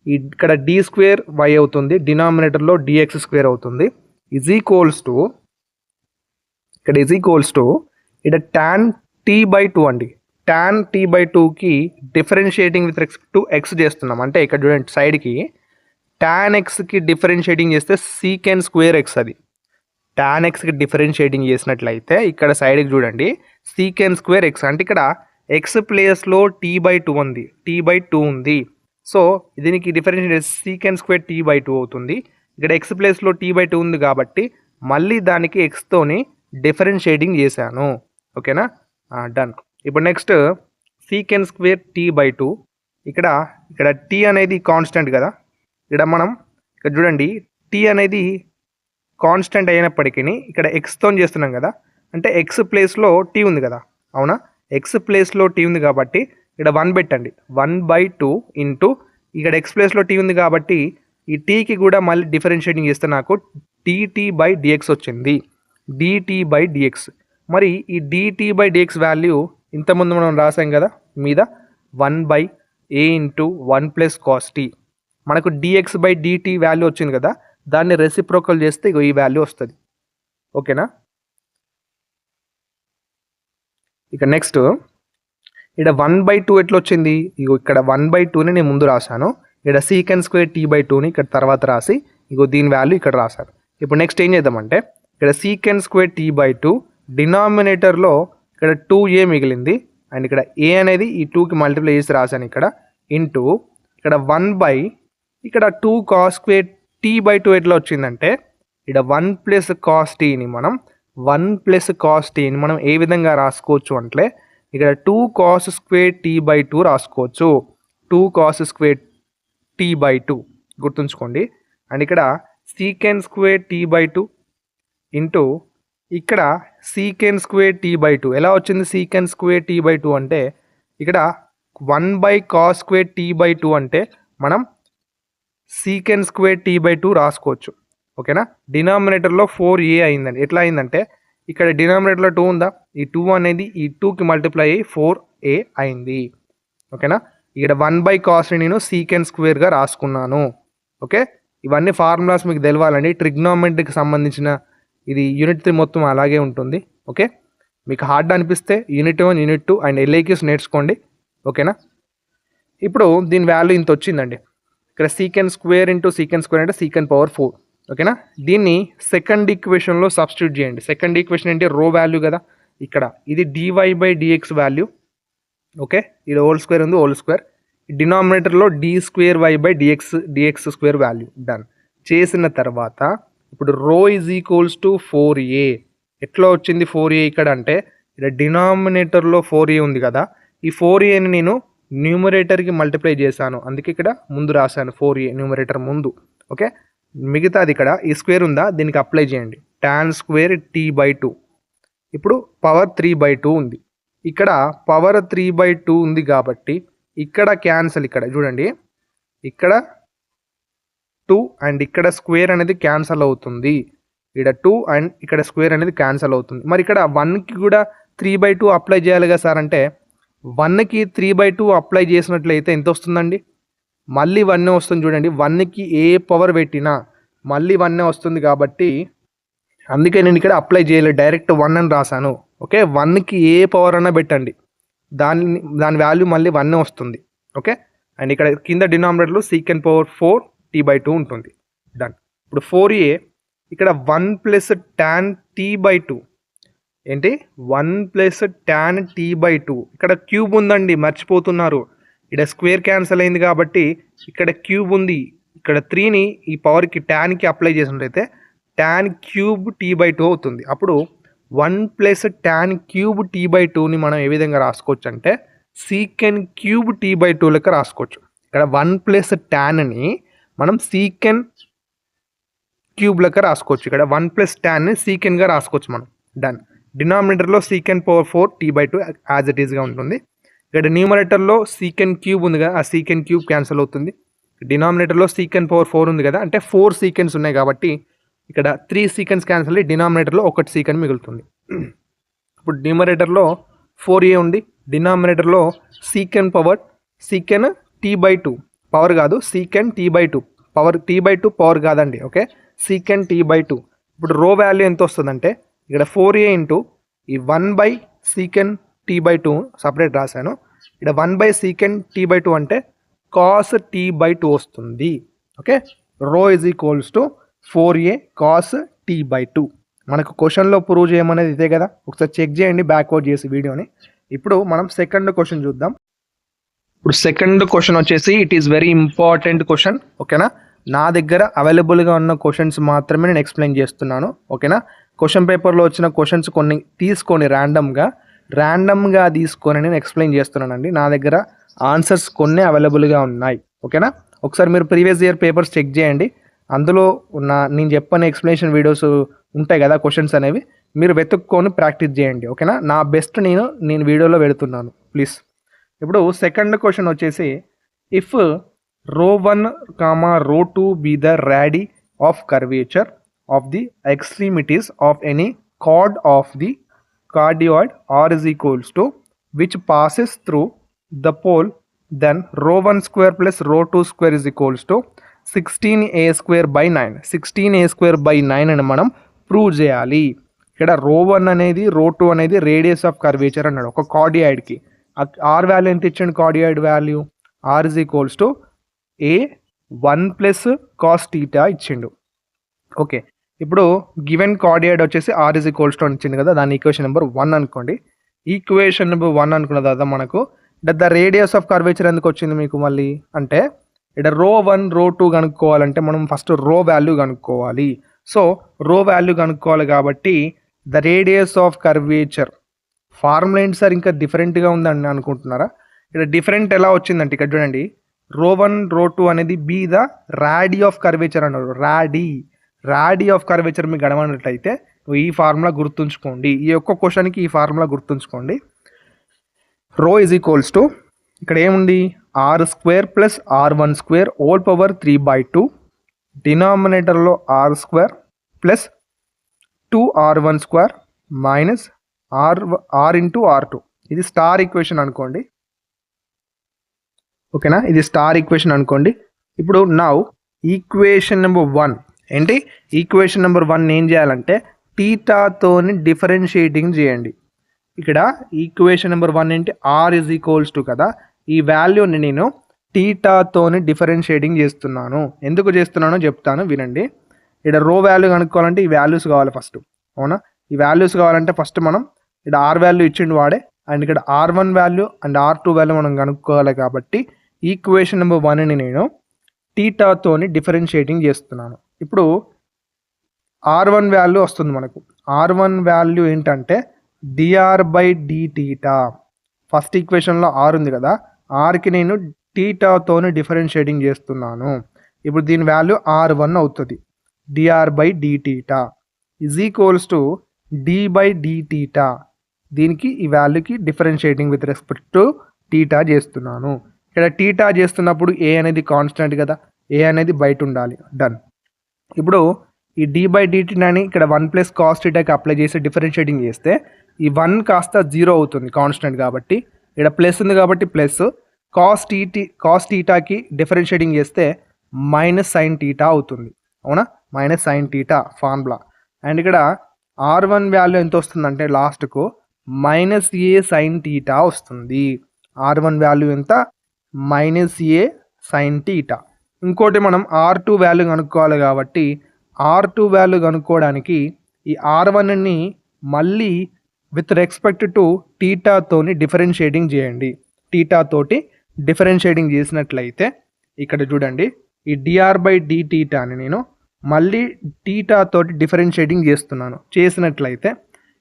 ఇక్కడ డి స్క్వేర్ వై అవుతుంది, డినామినేటర్లో డిఎక్స్ స్క్వేర్ అవుతుంది. ఈజ్ ఈక్వల్స్ టు ఇక్కడ ఇక్కడ tan t/2 అండి. tan t/2కి differentiating with respect to X చేస్తున్నాం. అంటే ఇక్కడ చూడండి సైడ్కి tan xకి డిఫరెన్షియేటింగ్ చేస్తే సీకెన్ స్క్వేర్ ఎక్స్, అది tan xకి డిఫరెన్షియేటింగ్ చేసినట్లయితే ఇక్కడ సైడ్కి చూడండి సీకెన్ స్క్వేర్ ఎక్స్, అంటే ఇక్కడ ఎక్స్ ప్లేస్లో t/2 ఉంది. సో దీనికి డిఫరెన్షియేట్ సీకెన్ స్క్వేర్ t/2 అవుతుంది. ఇక్కడ ఎక్స్ ప్లేస్లో t/2 ఉంది కాబట్టి మళ్ళీ దానికి ఎక్స్తోని డిఫరెన్షియేటింగ్ చేశాను. ఓకేనా, డన్. ఇప్పుడు నెక్స్ట్ సీకెన్ స్క్వేర్ t/2, ఇక్కడ t అనేది కాన్స్టెంట్ కదా. ఇక్కడ చూడండి t అనేది కాన్స్టెంట్ అయినప్పటికీ ఇక్కడ ఎక్స్తో చేస్తున్నాం కదా, అంటే ఎక్స్ ప్లేస్లో t ఉంది కదా, అవునా, ఎక్స్ ప్లేస్లో t ఉంది కాబట్టి ఇక్కడ 1 పెట్టండి. 1/2 ఇంటూ ఇక్కడ ఎక్స్ ప్లేస్లో t ఉంది కాబట్టి ఈ టీకి కూడా మళ్ళీ డిఫరెన్షియేటింగ్ చేస్తే నాకు dt/dx వచ్చింది, dt/dx. మరి ఈ dt/dx వాల్యూ ఇంతకుముందు మనం రాసాం కదా మీద 1/a ఇంటూ 1 + cos t. మనకు dx/dt వాల్యూ వచ్చింది కదా, దాన్ని రెసిప్రోకల్ చేస్తే ఈ వాల్యూ వస్తుంది. ఓకేనా, ఇక నెక్స్ట్ ఇక్కడ 1/2 ఎట్లా వచ్చింది, ఇక్కడ 1/2ని నేను ముందు రాశాను, ఇక్కడ సీకెన్ స్క్వేర్ t/2ని ఇక్కడ తర్వాత రాసి దీని వాల్యూ ఇక్కడ రాశాను. ఇప్పుడు నెక్స్ట్ ఏం చేద్దామంటే ఇక్కడ సీకెన్ స్క్వేర్ t/2 డినామినేటర్లో ఇక్కడ 2a మిగిలింది, అండ్ ఇక్కడ a అనేది ఈ 2కి మల్టిప్లై చేసి రాశాను ఇక్కడ, ఇంటూ ఇక్కడ 1/ఇక్కడ 2 cos స్క్వేర్ t/2 ఎట్లా వచ్చిందంటే ఇక్కడ 1 + cos tని మనం ఏ విధంగా రాసుకోవచ్చు అంటే ఇక్కడ 2 cos స్క్వేర్ t/2 రాసుకోవచ్చు, 2 cos స్క్వేర్ t/2 గుర్తుంచుకోండి. అండ్ ఇక్కడ సీకెన్ స్క్వేర్ t/2 ఇంటూ ఇక్కడ సీకెన్ స్క్వేర్ t/2 ఎలా వచ్చింది, సీకెన్ స్క్వేర్ t/2 అంటే ఇక్కడ 1/cos స్క్వేర్ t/2 అంటే మనం సీకెన్ స్క్వేర్ t/2 రాసుకోవచ్చు. ఓకేనా, డినామినేటర్లో 4a అయిందండి. ఎట్లా అయిందంటే ఇక్కడ డినామినేటర్లో 2 ఉందా, ఈ 2 అనేది ఈ 2కి మల్టిప్లై అయ్యి 4a అయింది. ఓకేనా, ఇక్కడ 1/cos నేను సీకెన్ స్క్వేర్గా రాసుకున్నాను. ఓకే, ఇవన్నీ ఫార్ములాస్ మీకు తెలవాలండి. ట్రిగ్నోమెట్రీకి సంబంధించిన ఇది యూనిట్ 3 మొత్తం అలాగే ఉంటుంది. ఓకే, మీకు హార్డ్ అనిపిస్తే యూనిట్ 1, యూనిట్ 2 అండ్ LAQs నేర్చుకోండి. ఓకేనా, ఇప్పుడు దీని వాల్యూ ఇంత వచ్చిందండి. ఇక్కడ secant square into secant square అంటే సీకెన్ పవర్ 4. ఓకేనా, దీన్ని సెకండ్ ఈక్వేషన్లో సబ్స్టిట్యూట్ చేయండి. సెకండ్ ఈక్వేషన్ అంటే రో వాల్యూ కదా, ఇక్కడ ఇది dy/dx వాల్యూ. ఓకే, ఇది హోల్ స్క్వేర్ ఉంది, హోల్ స్క్వేర్, డినామినేటర్లో d²y/dx స్క్వేర్ వాల్యూ. డన్ చేసిన తర్వాత ఇప్పుడు రో ఈజ్ ఈక్వల్స్ టు 4a. ఎట్లా వచ్చింది 4a ఇక్కడ అంటే ఇక్కడ డినామినేటర్లో 4a ఉంది కదా, ఈ 4aని నేను న్యూమరేటర్కి మల్టిప్లై చేశాను, అందుకే ఇక్కడ ముందు రాశాను 4a న్యూమరేటర్ ముందు. ఓకే, మిగతాది ఇక్కడ ఈ స్క్వేర్ ఉందా, దీనికి అప్లై చేయండి, tan స్క్వేర్ t/2. ఇప్పుడు పవర్ 3/2 ఉంది, ఇక్కడ పవర్ 3/2 ఉంది కాబట్టి ఇక్కడ క్యాన్సల్, ఇక్కడ చూడండి ఇక్కడ 2 అండ్ ఇక్కడ స్క్వేర్ అనేది క్యాన్సల్ అవుతుంది, ఇక్కడ 2 అండ్ ఇక్కడ స్క్వేర్ అనేది క్యాన్సల్ అవుతుంది. మరి ఇక్కడ 1కి కూడా 3/2 అప్లై చేయాలి కదా సార్ అంటే 1కి 3/2 అప్లై చేసినట్లయితే ఎంత వస్తుందండి, మళ్ళీ 1 వస్తుంది. చూడండి 1కి ఏ పవర్ పెట్టినా మళ్ళీ 1 వస్తుంది కాబట్టి అందుకే నేను ఇక్కడ అప్లై చేయలేదు, డైరెక్ట్ 1 అని రాశాను. ఓకే, 1కి ఏ పవర్ అన్నా పెట్టండి, దాని వాల్యూ మళ్ళీ 1 వస్తుంది. ఓకే, అండ్ ఇక్కడ కింద డినామినేటర్లో సీకెన్ పవర్ 4 t/2 ఉంటుంది. డన్. ఇప్పుడు 4a ఇక్కడ 1 + tan t/2 ఏంటి, 1 + tan t/2. ఇక్కడ క్యూబ్ ఉందండి, మర్చిపోతున్నారు. ఇక్కడ స్క్వేర్ క్యాన్సిల్ అయింది కాబట్టి ఇక్కడ క్యూబ్ ఉంది, ఇక్కడ 3ని ఈ పవర్కి ట్యాన్కి అప్లై చేసినట్లయితే tan³ t/2 అవుతుంది. అప్పుడు 1 + tan³ t/2ని మనం ఏ విధంగా రాసుకోవచ్చు అంటే sec³ t/2 లెక్క రాసుకోవచ్చు. ఇక్కడ 1 + tanని మనం sec³ లెక్క రాసుకోవచ్చు. ఇక్కడ 1 + tanని sec⁡గా రాసుకోవచ్చు మనం. Done. డినామినేటర్లో sec⁴ t/2 as it ఈస్గా ఉంటుంది. ఇక్కడ న్యూమరేటర్లో sec³ ఉంది కదా, ఆ sec³ క్యాన్సిల్ అవుతుంది. డినామినేటర్లో sec⁴ ఉంది కదా, అంటే 4 సీకెన్స్ ఉన్నాయి కాబట్టి ఇక్కడ 3 సీకెన్స్ క్యాన్సిల్ అయ్యి డినామినేటర్లో 1 సీకెన్ మిగులుతుంది. ఇప్పుడు న్యూమరేటర్లో 4a ఉంది, డినామినేటర్లో సీకెన్ పవర్ సీకెన్ t/2 పవర్ కాదు, secant t/2 power t/2 power కాదండి. Okay, secant t/2. ఇప్పుడు రో వాల్యూ ఎంత వస్తుందంటే ఇక్కడ 4a ఇంటూ ఈ 1 సీకెన్ t/2 సపరేట్ రాశాను. ఇక్కడ 1 సీకెన్ t/2 అంటే కాస్ t/2 వస్తుంది. ఓకే, రో is equals to 4a cos t/2. మనకు క్వశ్చన్లో ప్రూవ్ చేయమనేది ఇదే కదా, ఒకసారి చెక్ చేయండి బ్యాక్వర్డ్ చేసి వీడియోని. ఇప్పుడు మనం సెకండ్ క్వశ్చన్ చూద్దాం. ఇప్పుడు సెకండ్ క్వశ్చన్ వచ్చేసి it is very important question. ఓకేనా, నా దగ్గర అవైలబుల్గా ఉన్న క్వశ్చన్స్ మాత్రమే నేను ఎక్స్ప్లెయిన్ చేస్తున్నాను. ఓకేనా, క్వశ్చన్ పేపర్లో వచ్చిన క్వశ్చన్స్ కొన్ని తీసుకొని ర్యాండమ్గా తీసుకొని నేను ఎక్స్ప్లెయిన్ చేస్తున్నానండి. నా దగ్గర ఆన్సర్స్ కొన్ని అవైలబుల్గా ఉన్నాయి. ఓకేనా, ఒకసారి మీరు ప్రీవియస్ ఇయర్ పేపర్స్ చెక్ చేయండి. అందులో ఉన్న నేను చెప్పని ఎక్స్ప్లెనేషన్ వీడియోస్ ఉంటాయి కదా, క్వశ్చన్స్ అనేవి మీరు వెతుక్కొని ప్రాక్టీస్ చేయండి. ఓకేనా, నా బెస్ట్ నేను వీడియోలో పెడుతున్నాను ప్లీజ్. ఇప్పుడు సెకండ్ క్వశ్చన్ వచ్చేసి if ρ1, ρ2 be the radii of curvature of the extremities of any chord of the cardioid r is equals to which passes through the pole, then ρ1 square plus ρ2 square is equals to 16a square by 9. 16a square by 9 అని మనం prove చేయాలి. ఇక్కడ ρ1 అనేది ρ2 అనేది radius of curvature అన్నాడు ఒక కార్డియాయిడ్కి. Are value ఎంత ఇచ్చాడు, cardioid value R is equals to a1 plus cos theta ఇచ్చిండు. ఓకే, ఇప్పుడు గివెన్ కార్డియాయిడ్ వచ్చేసి ఆర్ ఇస్ ఈక్వల్స్ టు అని ఇచ్చిండు కదా, దాని ఈక్వేషన్ నెంబర్ 1 అనుకోండి. ఈక్వేషన్ నెంబర్ 1 అనుకున్న తర్వాత మనకు ద రేడియస్ ఆఫ్ కర్వేచర్ ఎందుకు వచ్చింది మీకు మళ్ళీ అంటే ఇక్కడ ρ1 ρ2 కనుక్కోవాలంటే మనం ఫస్ట్ రో వాల్యూ కనుక్కోవాలి. సో రో వాల్యూ కనుక్కోవాలి కాబట్టి the radius of curvature formula ఏంటి సార్ ఇంకా డిఫరెంట్గా ఉందని అనుకుంటున్నారా? ఇక్కడ డిఫరెంట్ ఎలా వచ్చిందంటే ఇక్కడ చూడండి, ρ1 ρ2 అనేది బి ద రాడీ ఆఫ్ కర్వేచర్ అన్నారు. రాడీ ఆఫ్ కర్వేచర్ మీకు గడవనట్లయితే ఈ ఫార్ములా గుర్తుంచుకోండి. ఈ ఒక్క క్వశ్చన్కి ఈ ఫార్ములా గుర్తుంచుకోండి. రో ఈజ్ ఈక్వల్స్ టు ఇక్కడ ఏముంది R square plus r1 square whole power 3/2 డినామినేటర్లో R square plus 2r1 square minus R into r2. ఇది స్టార్ ఈక్వేషన్ అనుకోండి. ఓకేనా, ఇది స్టార్ ఈక్వేషన్ అనుకోండి. ఇప్పుడు నౌ ఈక్వేషన్ నెంబర్ 1 ఏంటి, ఈక్వేషన్ నెంబర్ 1 ఏం చేయాలంటే టీటాతోని డిఫరెన్షియేటింగ్ చేయండి. ఇక్కడ ఈక్వేషన్ నెంబర్ 1 ఏంటి, ఆర్ ఇజ్ ఈక్వల్స్ టు కదా, ఈ వాల్యూని నేను టీటాతోని డిఫరెన్షియేటింగ్ చేస్తున్నాను. ఎందుకు చేస్తున్నానో చెప్తాను వినండి. ఇక్కడ రో వాల్యూ కనుక్కోవాలంటే ఈ వాల్యూస్ కావాలి ఫస్ట్. అవునా, ఈ వాల్యూస్ కావాలంటే ఫస్ట్ మనం ఇక్కడ ఆర్ వాల్యూ ఇచ్చిండు వాడే, అండ్ ఇక్కడ r1 value and r2 value మనం కనుక్కోవాలి. కాబట్టి ఈక్వేషన్ నెంబర్ 1ని నేను టీటాతోని డిఫరెన్షియేటింగ్ చేస్తున్నాను. ఇప్పుడు r1 వాల్యూ వస్తుంది మనకు. r1 వాల్యూ ఏంటంటే dr/dθ. ఫస్ట్ ఈక్వేషన్లో ఆర్ ఉంది కదా, ఆర్కి నేను టీటాతోని డిఫరెన్షియేటింగ్ చేస్తున్నాను. ఇప్పుడు దీని వాల్యూ r1 అవుతుంది. dr/dθ is equals to d/dθ. దీనికి ఈ వాల్యూకి differentiating with respect to theta చేస్తున్నాను. ఇక్కడ టీటా చేస్తున్నప్పుడు ఏ అనేది కాన్స్టెంట్ కదా, ఏ అనేది బయట ఉండాలి. డన్. ఇప్పుడు ఈ d/dθని ఇక్కడ 1 ప్లస్ కాస్ టీటాకి అప్లై చేసి డిఫరెన్షియేటింగ్ చేస్తే ఈ 1 కాస్త 0 అవుతుంది కాన్స్టెంట్ కాబట్టి. ఇక్కడ ప్లస్ ఉంది కాబట్టి ప్లస్, కాస్ టీటాకి డిఫరెన్షియేటింగ్ చేస్తే మైనస్ సైన్ టీటా అవుతుంది. అవునా, minus sine theta formula. And ఇక్కడ r1 వాల్యూ ఎంత వస్తుందంటే లాస్ట్కు మైనస్ ఏ సైన్ టీటా వస్తుంది. r1 వాల్యూ ఎంత, మైనస్ ఏ సైన్ టీటా. ఇంకోటి మనం r2 వాల్యూ కనుక్కోవాలి కాబట్టి r2 వాల్యూ కనుక్కోవడానికి ఈ r1ని మళ్ళీ విత్ రెస్పెక్ట్ టు టీటాతోని డిఫరెన్షియేటింగ్ చేయండి. టీటాతోటి డిఫరెన్షియేటింగ్ చేసినట్లయితే ఇక్కడ చూడండి, ఈ dr/dθని నేను మళ్ళీ టీటాతోటి డిఫరెన్షియేటింగ్ చేసినట్లయితే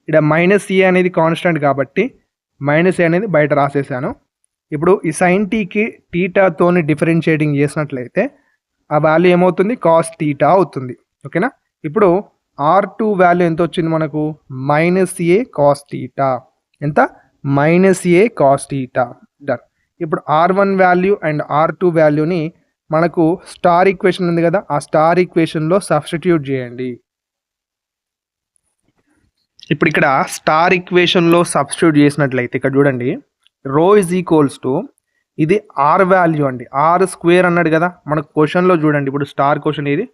ఇక్కడ మైనస్ ఏ అనేది కాన్స్టెంట్ కాబట్టి మైనస్ ఏ అనేది బయట రాసేసాను. ఇప్పుడు ఈ సైన్ టీకి టీటాతోని డిఫరెన్షియేటింగ్ చేసినట్లయితే ఆ వాల్యూ ఏమవుతుంది, కాస్ టీటా అవుతుంది. ఓకేనా, ఇప్పుడు r2 వాల్యూ ఎంత వచ్చింది మనకు, మైనస్ ఏ కాస్ టీటా. ఎంత, మైనస్ ఏ కాస్ టీటా. డన్. ఇప్పుడు r1 వాల్యూ అండ్ r2 వాల్యూని మనకు స్టార్ ఈక్వేషన్ ఉంది కదా, ఆ స్టార్ ఈక్వేషన్లో సబ్స్టిట్యూట్ చేయండి. ఇప్పుడు ఇక్కడ స్టార్ ఈక్వేషన్లో సబ్స్టిట్యూట్ చేసినట్లయితే ఇక్కడ చూడండి, రో ఇజ్ ఈక్వల్స్ టు ఇది ఆర్ వాల్యూ అండి, ఆర్ స్క్వేర్ అన్నాడు కదా మనకు క్వశ్చన్లో. చూడండి ఇప్పుడు స్టార్ క్వశ్చన్ ఇది,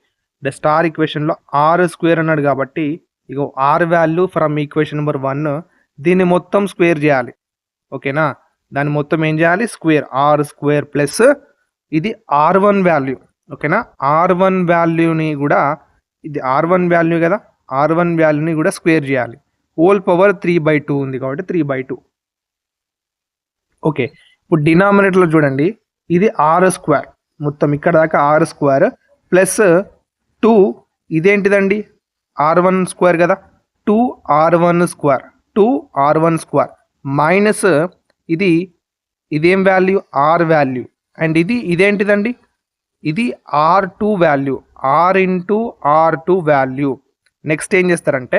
ద స్టార్ ఈక్వేషన్లో ఆర్ స్క్వేర్ అన్నాడు కాబట్టి ఇక R value from equation number 1 దీన్ని మొత్తం స్క్వేర్ చేయాలి. ఓకేనా, దాన్ని మొత్తం ఏం చేయాలి, స్క్వేర్, ఆర్ స్క్వేర్ ప్లస్ ఇది R1 వాల్యూ. ఓకేనా, R1 వాల్యూని కూడా, ఇది R1 వాల్యూ కదా, R1 వాల్యూని కూడా స్క్వేర్ చేయాలి. హోల్ పవర్ 3/2 ఉంది కాబట్టి 3/2. ఓకే, ఇప్పుడు డినామినేటర్లో చూడండి, ఇది ఆర్ స్క్వేర్, మొత్తం ఇక్కడ దాకా ఆర్ స్క్వేర్ ప్లస్ 2 ఇదేంటిదండి, R1 స్క్వేర్ కదా, 2R1 square, 2R1 square minus ఇదేం వాల్యూ, ఆర్ వాల్యూ, అండ్ ఇదేంటిదండి, ఇది R2 value, R into R2 value. Next ఏం చేస్తారంటే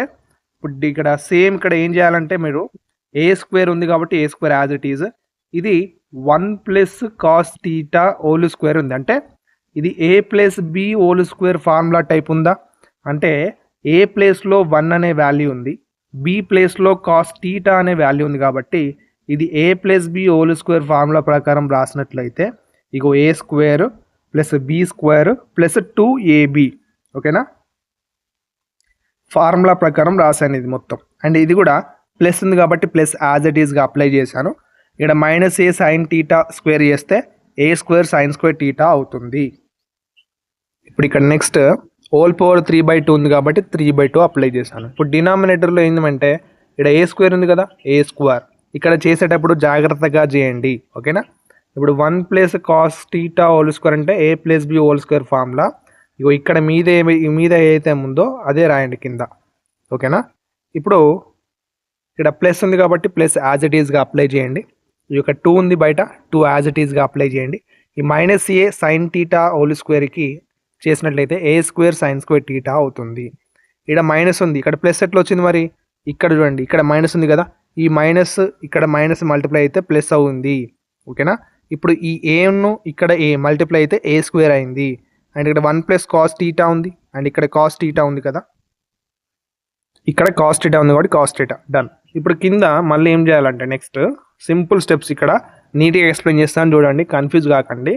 ఇప్పుడు ఇక్కడ సేమ్ ఇక్కడ ఏం చేయాలంటే మీరు ఏ స్క్వేర్ ఉంది కాబట్టి A square as it is, ఇది 1 plus cos theta whole square ఉంది, అంటే ఇది A plus B whole square formula type ఉందా అంటే ఏ ప్లేస్లో 1 అనే వాల్యూ ఉంది, బి ప్లేస్లో కాస్ థీటా అనే వాల్యూ ఉంది కాబట్టి ఇది A plus B whole square formula ప్రకారం రాసినట్లయితే ఇగో A square plus B square plus 2ab. ఓకేనా, ఫార్ములా ప్రకారం రాశాను ఇది మొత్తం. అండ్ ఇది కూడా ప్లస్ ఉంది కాబట్టి ప్లస్ యాజ్ ఇట్ ఈస్గా అప్లై చేశాను. ఇక్కడ మైనస్ ఏ సైన్ టీటా స్క్వేర్ చేస్తే ఏ స్క్వేర్ సైన్ స్క్వేర్ టీటా అవుతుంది. ఇప్పుడు ఇక్కడ నెక్స్ట్ హోల్ పవర్ 3/2 ఉంది కాబట్టి 3/2 అప్లై చేశాను. ఇప్పుడు డినామినేటర్లో ఏంటంటే ఇక్కడ ఏ స్క్వేర్ ఉంది కదా, ఏ స్క్వేర్, ఇక్కడ చేసేటప్పుడు జాగ్రత్తగా చేయండి. ఓకేనా, ఇప్పుడు 1 plus cos theta whole square అంటే A plus B whole square formula, ఇగో ఇక్కడ మీద ఏదైతే ఉందో అదే రాయండి కింద. ఓకేనా, ఇప్పుడు ఇక్కడ ప్లస్ ఉంది కాబట్టి ప్లస్ యాజ్ ఇట్ ఈస్గా అప్లై చేయండి. ఈ యొక్క 2 ఉంది బయట, 2 యాజ్ ఇట్ ఈస్గా అప్లై చేయండి. ఈ మైనస్ ఏ సైన్ టీటా హోల్ స్క్వేర్కి చేసినట్లయితే ఏ స్క్వేర్ సైన్ స్క్వేర్ టీటా అవుతుంది. ఇక్కడ మైనస్ ఉంది, ఇక్కడ ప్లస్ ఎట్లా వచ్చింది మరి, ఇక్కడ చూడండి ఇక్కడ మైనస్ ఉంది కదా, ఈ మైనస్ ఇక్కడ మైనస్ మల్టిప్లై అయితే ప్లస్ అవుతుంది. ఓకేనా, ఇప్పుడు ఈ ఏను ఇక్కడ ఏ మల్టిప్లై అయితే ఏ స్క్వేర్ అయింది. అండ్ ఇక్కడ 1 ప్లస్ కాస్ టీటా ఉంది, అండ్ ఇక్కడ కాస్ టీటా ఉంది కదా, ఇక్కడ కాస్ టీటా ఉంది కాబట్టి కాస్ టీటా డన్. ఇప్పుడు కింద మళ్ళీ ఏం చేయాలంటే నెక్స్ట్ సింపుల్ స్టెప్స్ ఇక్కడ నీట్గా ఎక్స్ప్లెయిన్ చేస్తాను చూడండి, కన్ఫ్యూజ్ కాకండి.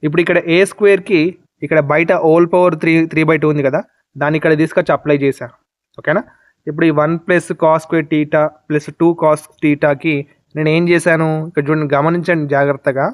ఇప్పుడు ఇక్కడ ఏ స్క్వేర్కి ఇక్కడ బయట హోల్ పవర్ 3/2 ఉంది కదా, దాన్ని ఇక్కడ తీసుకొచ్చి అప్లై చేశాను. ఓకేనా, ఇప్పుడు ఈ 1 plus cos square theta plus 2 cos టీటాకి నేను ఏం చేశాను ఇక్కడ చూడండి, గమనించండి జాగ్రత్తగా.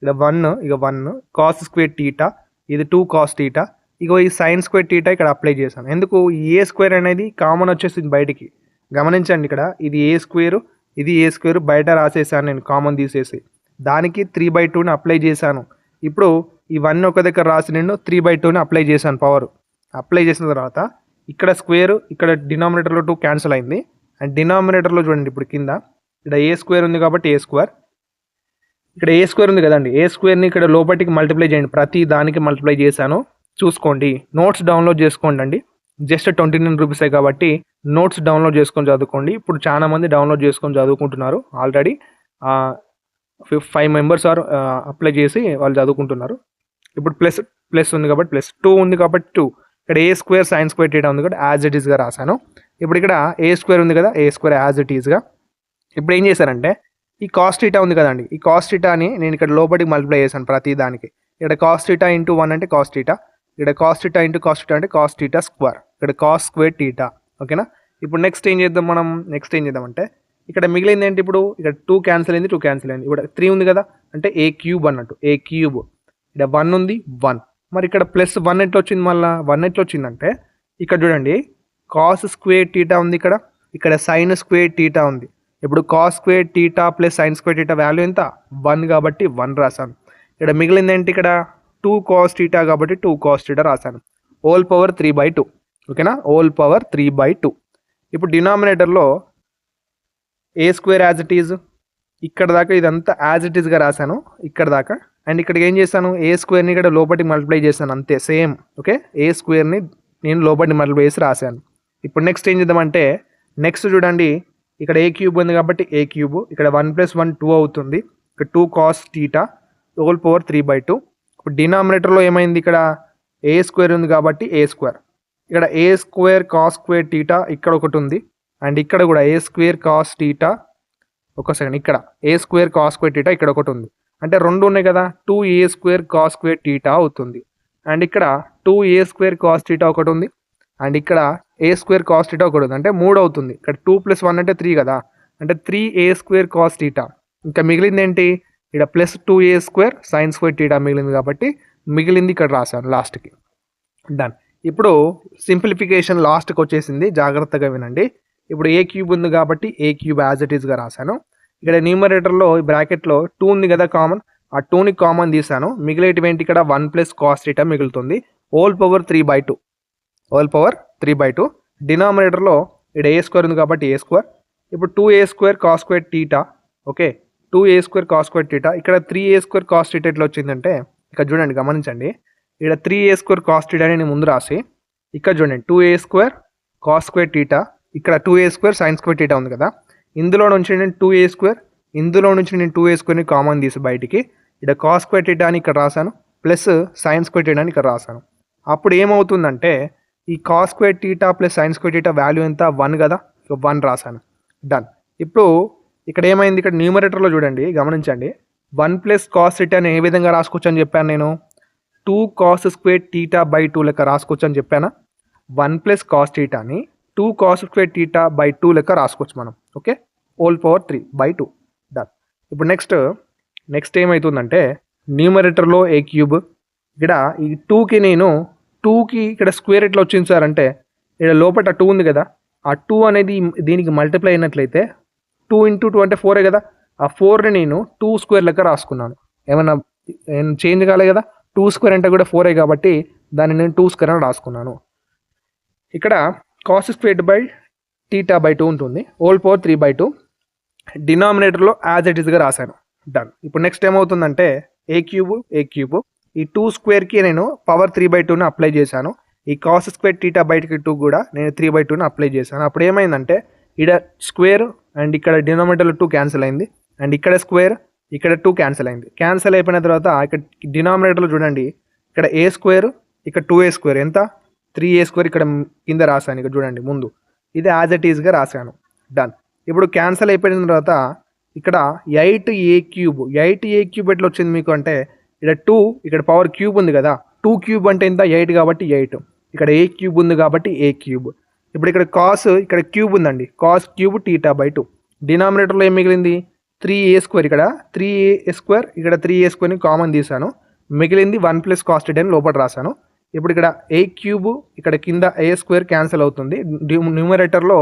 ఇక్కడ 1 కాస్ స్క్వేర్ టీటా, ఇది 2 కాస్ టీటా, ఇగో ఈ సైన్ స్క్వేర్ టీటా ఇక్కడ అప్లై చేశాను. ఎందుకు, ఏ స్క్వేర్ అనేది కామన్ వచ్చేసింది బయటికి, గమనించండి. ఇక్కడ ఇది ఏ స్క్వేర్, ఇది ఏ స్క్వేర్ బయట రాసేసాను నేను కామన్ తీసేసి, దానికి 3/2ని అప్లై చేశాను. ఇప్పుడు ఇవన్నీ ఒక దగ్గర రాసి నేను 3/2ని అప్లై చేశాను. పవర్ అప్లై చేసిన తర్వాత ఇక్కడ స్క్వేర్, ఇక్కడ డినామినేటర్లో 2 క్యాన్సిల్ అయింది. అండ్ డినామినేటర్లో చూడండి ఇప్పుడు కింద ఇక్కడ ఏ స్క్వేర్ ఉంది కాబట్టి ఏ స్క్వేర్, ఇక్కడ ఏ స్క్వేర్ ఉంది కదండి, ఏ స్క్వేర్ని ఇక్కడ లోపలికి మల్టిప్లై చేయండి, ప్రతి దానికి మల్టిప్లై చేశాను. చూసుకోండి, నోట్స్ డౌన్లోడ్ చేసుకోండి అండి, జస్ట్ 29 రూపీసే కాబట్టి నోట్స్ డౌన్లోడ్ చేసుకొని చదువుకోండి. ఇప్పుడు చాలా మంది డౌన్లోడ్ చేసుకొని చదువుకుంటున్నారు, ఆల్రెడీ 5 మెంబర్స్ ఆర్ అప్లై చేసి వాళ్ళు చదువుకుంటున్నారు. ఇప్పుడు ప్లస్ ఉంది కాబట్టి ప్లస్ 2 ఉంది కాబట్టి 2, ఇక్కడ ఏ స్క్వేర్ సైన్ స్క్వేర్ టీటా ఉంది కాబట్టి యాజ్ ఇట్ ఈస్గా రాశాను. ఇప్పుడు ఇక్కడ ఏ స్క్వేర్ ఉంది కదా, ఏ స్క్వేర్ యాజ్ ఇట్ ఈస్గా. ఇప్పుడు ఏం చేశారంటే ఈ కాస్ టీటా ఉంది కదండి, ఈ కాస్ టీటాని నేను ఇక్కడ లోపలికి మల్టిప్లై చేశాను ప్రతి దానికి. ఇక్కడ కాస్ టీటా ఇంటూ 1 అంటే కాస్ టీటా, ఇక్కడ cos theta into cos theta అంటే కాస్ టీటా స్క్వేర్, ఇక్కడ కాస్ స్క్వేర్ టీటా. ఓకేనా, ఇప్పుడు నెక్స్ట్ ఏం చేద్దామంటే ఇక్కడ మిగిలింది ఏంటి, ఇప్పుడు ఇక్కడ 2 క్యాన్సిల్ అయింది, 2 క్యాన్సిల్ అయింది. ఇప్పుడు 3 ఉంది కదా అంటే ఏ క్యూబ్ అన్నట్టు, ఏ క్యూబ్. ఇక్కడ 1 ఉంది 1, మరి ఇక్కడ ప్లస్ 1 ఎట్లా వచ్చింది, మళ్ళీ 1 ఎట్లా వచ్చిందంటే ఇక్కడ చూడండి కాస్ స్క్వేర్ టీటా ఉంది, ఇక్కడ సైన్ స్క్వేర్ టీటా ఉంది. ఇప్పుడు cos square theta plus sine square theta value ఎంత, 1 కాబట్టి 1 రాశాను. ఇక్కడ మిగిలింది ఏంటి, ఇక్కడ 2 కాస్ టీటా కాబట్టి 2 కాస్ టీటా రాశాను. Whole power 3/2. ఓకేనా, హోల్ పవర్ 3/2. ఇప్పుడు డినామినేటర్లో ఏ స్క్వేర్ యాజ్ ఇట్ ఈజ్, ఇక్కడ దాకా ఇదంతా యాజ్ ఇట్ ఈస్గా రాశాను ఇక్కడ దాకా. అండ్ ఇక్కడికి ఏం చేశాను, ఏ స్క్వేర్ని ఇక్కడ లోపలికి మల్టిప్లై చేశాను అంతే, సేమ్. ఓకే, ఏ స్క్వేర్ని నేను లోపలికి మల్టిప్లై చేసి రాశాను. ఇప్పుడు నెక్స్ట్ ఏం చేద్దామంటే నెక్స్ట్ చూడండి, ఇక్కడ ఏ క్యూబ్ ఉంది కాబట్టి ఏ క్యూబ్, ఇక్కడ 1 + 1 2 అవుతుంది, ఇక్కడ 2 కాస్ టీటా హోల్ పవర్ 3/2. ఇప్పుడు డినామినేటర్లో ఏమైంది, ఇక్కడ ఏ స్క్వేర్ ఉంది కాబట్టి ఏ స్క్వేర్, ఇక్కడ ఏ స్క్వేర్ కాస్ స్క్వేర్ టీటా ఇక్కడ ఒకటి ఉంది, అండ్ ఇక్కడ కూడా ఏ స్క్వేర్ కాస్ టీటా, ఒక సెకండ్, ఇక్కడ ఏ స్క్వేర్ కాస్ స్క్వేర్ టీటా ఇక్కడ ఒకటి ఉంది, అంటే రెండు ఉన్నాయి కదా, 2a square cos square theta అవుతుంది. అండ్ ఇక్కడ 2a స్క్వేర్ కాస్ టీటా ఒకటి ఉంది, అండ్ ఇక్కడ ఏ స్క్వేర్ కాస్ టీటా ఒకటి ఉంది, అంటే 3 అవుతుంది. ఇక్కడ 2 + 1 అంటే 3 కదా, అంటే 3a స్క్వేర్ కాస్ టీటా. ఇంకా మిగిలింది ఏంటి, ఇక్కడ plus 2a square sine square theta మిగిలింది, కాబట్టి మిగిలింది ఇక్కడ రాశాను లాస్ట్కి. డన్. ఇప్పుడు సింప్లిఫికేషన్ లాస్ట్కి వచ్చేసింది, జాగ్రత్తగా వినండి. ఇప్పుడు ఏ క్యూబ్ ఉంది కాబట్టి ఏ క్యూబ్ యాజ్ ఇట్ ఈస్గా రాశాను. ఇక్కడ న్యూమరేటర్లో బ్రాకెట్లో 2 ఉంది కదా కామన్, ఆ 2ని కామన్ తీసాను. మిగిలేటివి ఏంటి, ఇక్కడ 1 + cos θ మిగులుతుంది, హోల్ పవర్ 3/2. డినామినేటర్లో ఇక్కడ ఏ స్క్వేర్ ఉంది కాబట్టి ఏ స్క్వేర్. ఇప్పుడు 2a square cos square theta, okay, 2a square cos square theta. ఇక్కడ 3a స్క్వేర్ కాస్ టీటా ఎట్లా వచ్చిందంటే, ఇక్కడ చూడండి, గమనించండి. ఇక్కడ 3a స్క్వేర్ కాస్ టీటా అని నేను ముందు రాసి, ఇక్కడ చూడండి 2a square cos square theta, ఇక్కడ 2a square sine square theta ఉంది కదా, ఇందులో నుంచి నేను 2a స్క్వేర్, ఇందులో నుంచి నేను 2a స్క్వేర్ని కామన్ తీసి బయటికి ఇక్కడ కాస్ స్క్వేర్ టీటా అని ఇక్కడ రాశాను, ప్లస్ సైన్ స్క్వేర్ టీటా అని ఇక్కడ రాశాను. అప్పుడు ఏమవుతుందంటే ఈ cos square theta plus sine square theta value ఎంత, 1 కదా, 1 రాశాను. డన్. ఇప్పుడు ఇక్కడ ఏమైంది, ఇక్కడ న్యూమరేటర్లో చూడండి, గమనించండి, 1 + cos θ అని ఏ విధంగా రాసుకోవచ్చు అని చెప్పాను నేను, 2 cos స్క్వేర్ టీటా బై 2 లెక్క రాసుకోవచ్చు అని చెప్పానా. 1 + cos θ అని 2 cos స్క్వేర్ టీటా బై 2 లెక్క రాసుకోవచ్చు మనం, ఓకే, హోల్ పవర్ 3/2. డన్. ఇప్పుడు నెక్స్ట్ ఏమవుతుందంటే న్యూమరేటర్లో ఏ క్యూబ్, ఇక్కడ ఈ 2కి నేను 2కి ఇక్కడ స్క్వేర్ ఎట్లా వచ్చింది సార్ అంటే, ఇక్కడ లోపల 2 ఉంది కదా, ఆ 2 అనేది దీనికి మల్టిప్లై అయినట్లయితే 2 × 2 అంటే 4 కదా, ఆ 4ని నేను 2 స్క్వేర్ లెక్క రాసుకున్నాను. ఏమన్నా చేంజ్ కాలే కదా, 2 స్క్వేర్ అంటే కూడా 4 కాబట్టి దాన్ని నేను 2 స్క్వేర్ అని రాసుకున్నాను. ఇక్కడ cos squared by theta by 2 ఉంటుంది, హోల్ పవర్ 3/2. డినామినేటర్లో యాజ్ ఇట్ ఈస్గా రాశాను. డన్. ఇప్పుడు నెక్స్ట్ ఏమవుతుందంటే ఏ క్యూబ్ ఈ 2 స్క్వేర్కి నేను పవర్ 3/2ని అప్లై చేశాను. ఈ కాస్ స్క్వేర్ టీటా బై 2 కూడా నేను 3/2ని అప్లై చేశాను. అప్పుడు ఏమైందంటే ఇక్కడ స్క్వేర్ అండ్ ఇక్కడ డినామినేటర్లో 2 క్యాన్సిల్ అయింది, అండ్ ఇక్కడ స్క్వేర్ ఇక్కడ 2 క్యాన్సిల్ అయింది. క్యాన్సిల్ అయిపోయిన తర్వాత ఇక్కడ డినామినేటర్లో చూడండి, ఇక్కడ ఏ స్క్వేర్ ఇక్కడ 2a స్క్వేర్ ఎంత, 3a స్క్వేర్ ఇక్కడ కింద రాశాను, ఇక్కడ చూడండి ముందు, ఇది యాజ్ ఇట్ ఈస్గా రాశాను. డన్. ఇప్పుడు క్యాన్సిల్ అయిపోయిన తర్వాత ఇక్కడ 8a క్యూబ్ ఎట్లా వచ్చింది మీకు అంటే, ఇక్కడ 2 ఇక్కడ పవర్ క్యూబ్ ఉంది కదా, 2 క్యూబ్ అంటే ఎంత, 8 కాబట్టి 8, ఇక్కడ ఏ క్యూబ్ ఉంది కాబట్టి ఏ క్యూబ్. ఇప్పుడు ఇక్కడ కాస్ ఇక్కడ క్యూబ్ ఉందండి, కాస్ క్యూబ్ టీటా బై 2. డినామినేటర్లో ఏం మిగిలింది, 3a స్క్వేర్, ఇక్కడ 3a స్క్వేర్, ఇక్కడ 3a స్క్వేర్ని కామన్ తీసాను, మిగిలింది 1 + cos θ అని లోపల రాశాను. ఇప్పుడు ఇక్కడ ఏ క్యూబ్ ఇక్కడ కింద ఏ స్క్వేర్ క్యాన్సిల్ అవుతుంది, న్యూమరేటర్లో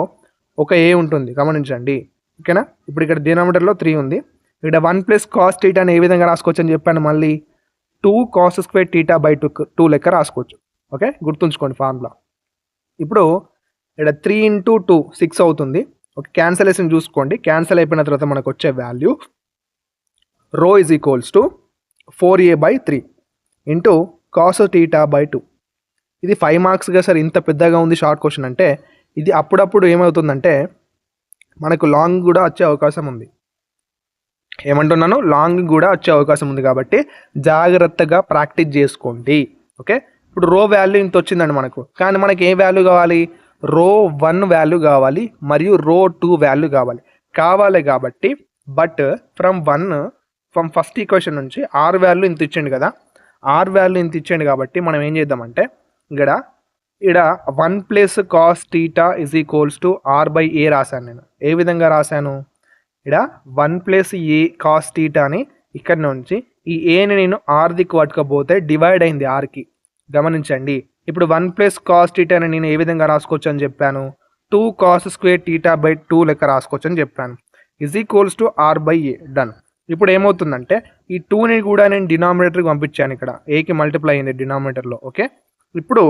ఒక ఏ ఉంటుంది, గమనించండి, ఓకేనా. ఇప్పుడు ఇక్కడ డినామినేటర్లో 3 ఉంది, ఇక్కడ 1 + cos θ అని ఏ విధంగా రాసుకోవచ్చు అని చెప్పాను, మళ్ళీ 2 cos స్క్వేర్ టీటా బై 2 లెక్క రాసుకోవచ్చు, ఓకే, గుర్తుంచుకోండి ఫార్ములా. ఇప్పుడు ఇక్కడ 3 × 2 6 అవుతుంది, ఓకే, క్యాన్సలేషన్ చూసుకోండి. క్యాన్సిల్ అయిపోయిన తర్వాత మనకు వచ్చే value ρ = 4a/3 into cos θ by 2. ఇది 5 మార్క్స్గా సార్ ఇంత పెద్దగా ఉంది షార్ట్ క్వశ్చన్ అంటే, ఇది అప్పుడప్పుడు ఏమవుతుందంటే మనకు లాంగ్ కూడా వచ్చే అవకాశం ఉంది. ఏమంటున్నాను, లాంగ్ కూడా వచ్చే అవకాశం ఉంది, కాబట్టి జాగ్రత్తగా ప్రాక్టీస్ చేసుకోండి, ఓకే. ఇప్పుడు రో వాల్యూ ఇంత వచ్చిందండి మనకు, కానీ మనకి ఏ వాల్యూ కావాలి, రో 1 వాల్యూ కావాలి మరియు రో 2 వాల్యూ కావాలి కాబట్టి బట్ ఫ్రమ్ ఫస్ట్ ఈక్వేషన్ నుంచి ఆర్ వాల్యూ ఇంత ఇచ్చిండు కదా, ఆర్ వాల్యూ ఇంత ఇచ్చిండు కాబట్టి మనం ఏం చేద్దామంటే ఇక్కడ 1 + cos θ = r/a రాశాను. నేను ఏ విధంగా రాశాను, ఇక్కడ 1 + a cos θ అని ఇక్కడ నుంచి ఈ ఏని నేను r దిక్కు పట్టుకపోతే డివైడ్ అయింది rకి, గమనించండి. ఇప్పుడు 1 + cos θ అని నేను ఏ విధంగా రాసుకోవచ్చు అని చెప్పాను, 2 cos స్క్వేర్ టీటా బై 2 లెక్క రాసుకోవచ్చు అని చెప్పాను, = r/a. డన్. ఇప్పుడు ఏమవుతుందంటే ఈ 2ని కూడా నేను డినామినేటర్కి పంపించాను, ఇక్కడ ఏకి మల్టిప్లై అయింది డినామినేటర్లో, ఓకే. ఇప్పుడు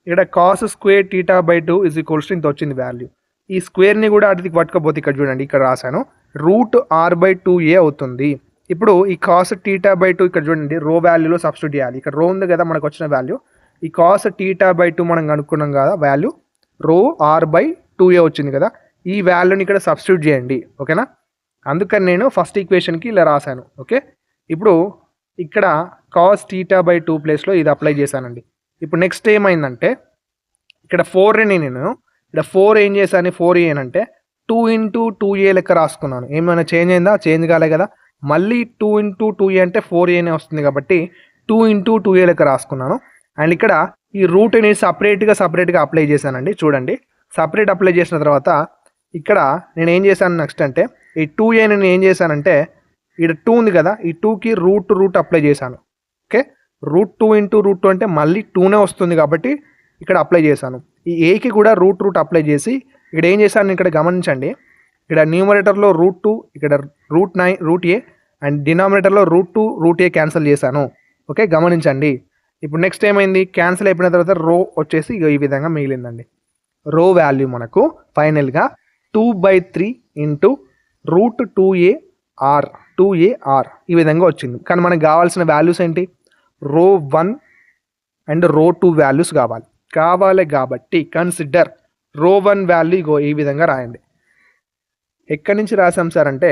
ఇక్కడ cos స్క్వేర్ టీటా బై 2 = ఇంత వచ్చింది వాల్యూ. ఈ స్క్వేర్ని కూడా అటుదికి పట్టుకపోతే ఇక్కడ చూడండి, ఇక్కడ రాశాను, √r/2a అవుతుంది. ఇప్పుడు ఈ cos θ బై 2 ఇక్కడ చూడండి రో వాల్యూలో సబ్స్టిట్యూట్ చేయాలి. ఇక్కడ రో ఉంది కదా మనకు వచ్చిన వాల్యూ, ఈ cos θ బై 2 మనం కనుక్కున్నాం కదా వాల్యూ, ρr/2a వచ్చింది కదా, ఈ వాల్యూని ఇక్కడ సబ్స్టిట్యూట్ చేయండి, ఓకేనా. అందుకని నేను ఫస్ట్ ఈక్వేషన్కి ఇలా రాశాను, ఓకే. ఇప్పుడు ఇక్కడ cos θ బై 2 ప్లేస్లో ఇది అప్లై చేశానండి. ఇప్పుడు నెక్స్ట్ ఏమైందంటే ఇక్కడ 4ని నేను ఇక్కడ 4 ఏం చేశాను 4a అంటే 2 ఇంటూ 2a లెక్క రాసుకున్నాను. ఏమైనా చేంజ్ అయిందా? చేంజ్ కాలే కదా. మళ్ళీ 2 ఇంటూ 2a అంటే 4aనే వస్తుంది కాబట్టి 2 ఇంటూ 2a లెక్క రాసుకున్నాను. అండ్ ఇక్కడ ఈ రూట్ని సపరేట్గా అప్లై చేశానండి. చూడండి, సపరేట్ అప్లై చేసిన తర్వాత ఇక్కడ నేను ఏం చేశాను నెక్స్ట్ అంటే ఈ 2a నేను ఏం చేశానంటే ఇక్కడ 2 ఉంది కదా, ఈ 2కి రూట్ అప్లై చేశాను. ఓకే, √2 ఇంటూ √2 అంటే మళ్ళీ 2నే వస్తుంది కాబట్టి ఇక్కడ అప్లై చేశాను. ఈ ఏకి కూడా రూట్ అప్లై చేసి ఇక్కడ ఏం చేశాను ఇక్కడ గమనించండి. ఇక్కడ న్యూమరేటర్లో √2, ఇక్కడ √a అండ్ డినామినేటర్లో √2 √a క్యాన్సిల్ చేశాను. ఓకే, గమనించండి. ఇప్పుడు నెక్స్ట్ ఏమైంది, క్యాన్సిల్ అయిపోయిన తర్వాత రో వచ్చేసి ఈ విధంగా మిగిలిందండి. రో వాల్యూ మనకు ఫైనల్గా 2/3 ఇంటూ √2ar ఈ విధంగా వచ్చింది. కానీ మనకు కావాల్సిన వాల్యూస్ ఏంటి, రో 1 అండ్ రో 2 వాల్యూస్ కావాలి కాబట్టి కన్సిడర్ రో 1 వాల్యూ ఇగో ఈ విధంగా రాయండి. ఎక్కడి నుంచి రాసాం సార్ అంటే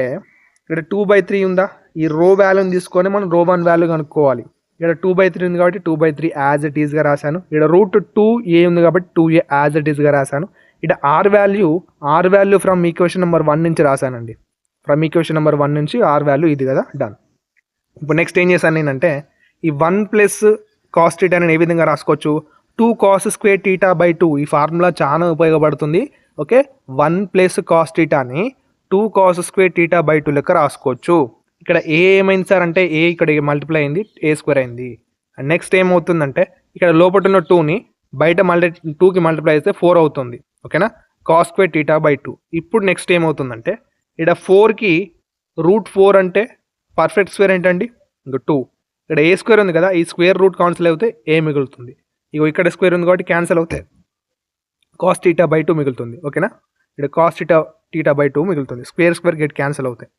ఇక్కడ 2/3 ఉందా, ఈ రో వాల్యూని తీసుకొని మనం రో 1 వాల్యూ కనుక్కోవాలి. ఇక్కడ 2/3 ఉంది కాబట్టి 2/3 యాజ్ ఇట్ ఈస్గా రాశాను. ఇక్కడ √2a ఉంది కాబట్టి 2a యాజ్ ఇట్ ఈస్గా రాశాను. ఇక్కడ R value from equation number 1 నుంచి రాశానండి. ఫ్రమ్ ఈక్వేషన్ నెంబర్ 1 నుంచి ఆర్ వాల్యూ ఇది కదా, డన్. ఇప్పుడు నెక్స్ట్ ఏం చేశాను నేనంటే ఈ 1 ప్లస్ కాస్ థీటా నేను ఏ విధంగా రాసుకోవచ్చు, 2 cos² θ/2 ఈ ఫార్ములా చాలా ఉపయోగపడుతుంది. ఓకే, 1 ప్లస్ కాస్ థీటాని 2 cos² θ/2 లెక్క రాసుకోవచ్చు. ఇక్కడ ఏమైంది సార్ అంటే ఏ ఇక్కడ మల్టిప్లై అయింది, a² అయింది. అండ్ నెక్స్ట్ ఏమవుతుందంటే ఇక్కడ లోపల ఉన్న 2ని బయట 2కి మల్టిప్లై చేస్తే 4 అవుతుంది. ఓకేనా, cos² θ/2. ఇప్పుడు నెక్స్ట్ ఏమవుతుందంటే ఇక్కడ 4కి √4 అంటే పర్ఫెక్ట్ స్క్వేర్ ఏంటండి, ఇంకా 2. ఇక్కడ a² ఉంది కదా, ఈ స్క్వేర్ రూట్ క్యాన్సిల్ అవుతే ఏ మిగులుతుంది. ఇగో ఇక్కడ స్క్వేర్ ఉంది కాబట్టి క్యాన్సిల్ అవుతాయి, cos θ/2 మిగులుతుంది. ఓకేనా, ఇక్కడ cos θ/2 మిగులుతుంది. స్క్వేర్ గెట్ క్యాన్సిల్ అవుతాయి.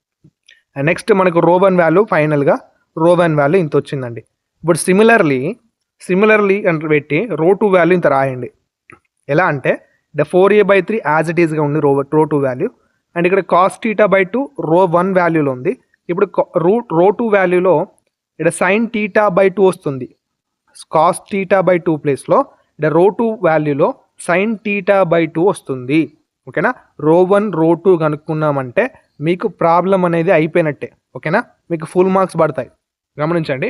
అండ్ నెక్స్ట్ మనకు రో 1 వాల్యూ ఫైనల్గా రో 1 వాల్యూ ఇంత వచ్చిందండి. ఇప్పుడు సిమిలర్లీ అంటే పెట్టి రో 2 వాల్యూ ఇంత రాయండి. ఎలా అంటే ద 4a/3 యాజ్ ఇట్ ఈస్గా ఉంది రో 2 వాల్యూ. అండ్ ఇక్కడ cos θ/2 రో 1 వాల్యూలో ఉంది. ఇప్పుడు రో 2 వాల్యూలో ఇక్కడ sin θ/2 వస్తుంది. cos θ/2 ప్లేస్లో ఇక్కడ రో 2 వాల్యూలో sin θ/2 వస్తుంది. ఓకేనా, రో 1 రో 2 కనుక్కున్నామంటే మీకు ప్రాబ్లం అనేది అయిపోయినట్టే. ఓకేనా, మీకు ఫుల్ మార్క్స్ పడతాయి. గమనించండి.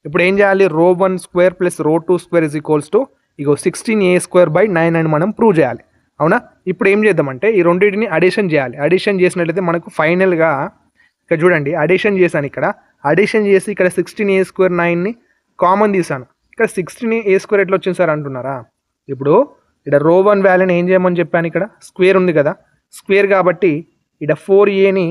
ఇప్పుడు ఏం చేయాలి, రో 1² ప్లస్ రో 2² is equals to ego 16a²/9 అని మనం ప్రూవ్ చేయాలి. అవునా, ఇప్పుడు ఏం చేద్దామంటే ఈ రెండింటిని అడిషన్ చేయాలి. అడిషన్ చేసినట్లయితే మనకు ఫైనల్గా ఇక్కడ చూడండి అడిషన్ చేశాను. ఇక్కడ అడిషన్ చేసి ఇక్కడ 16a² 9ని కామన్ తీసాను. ఇక్కడ 16a² ఎట్లా వచ్చింది సార్ అంటున్నారా. ఇప్పుడు ఇక్కడ రో 1 వాల్యూని ఏం చేయమని చెప్పాను, ఇక్కడ స్క్వేర్ ఉంది కదా, స్క్వేర్ కాబట్టి ఇక్కడ 4aని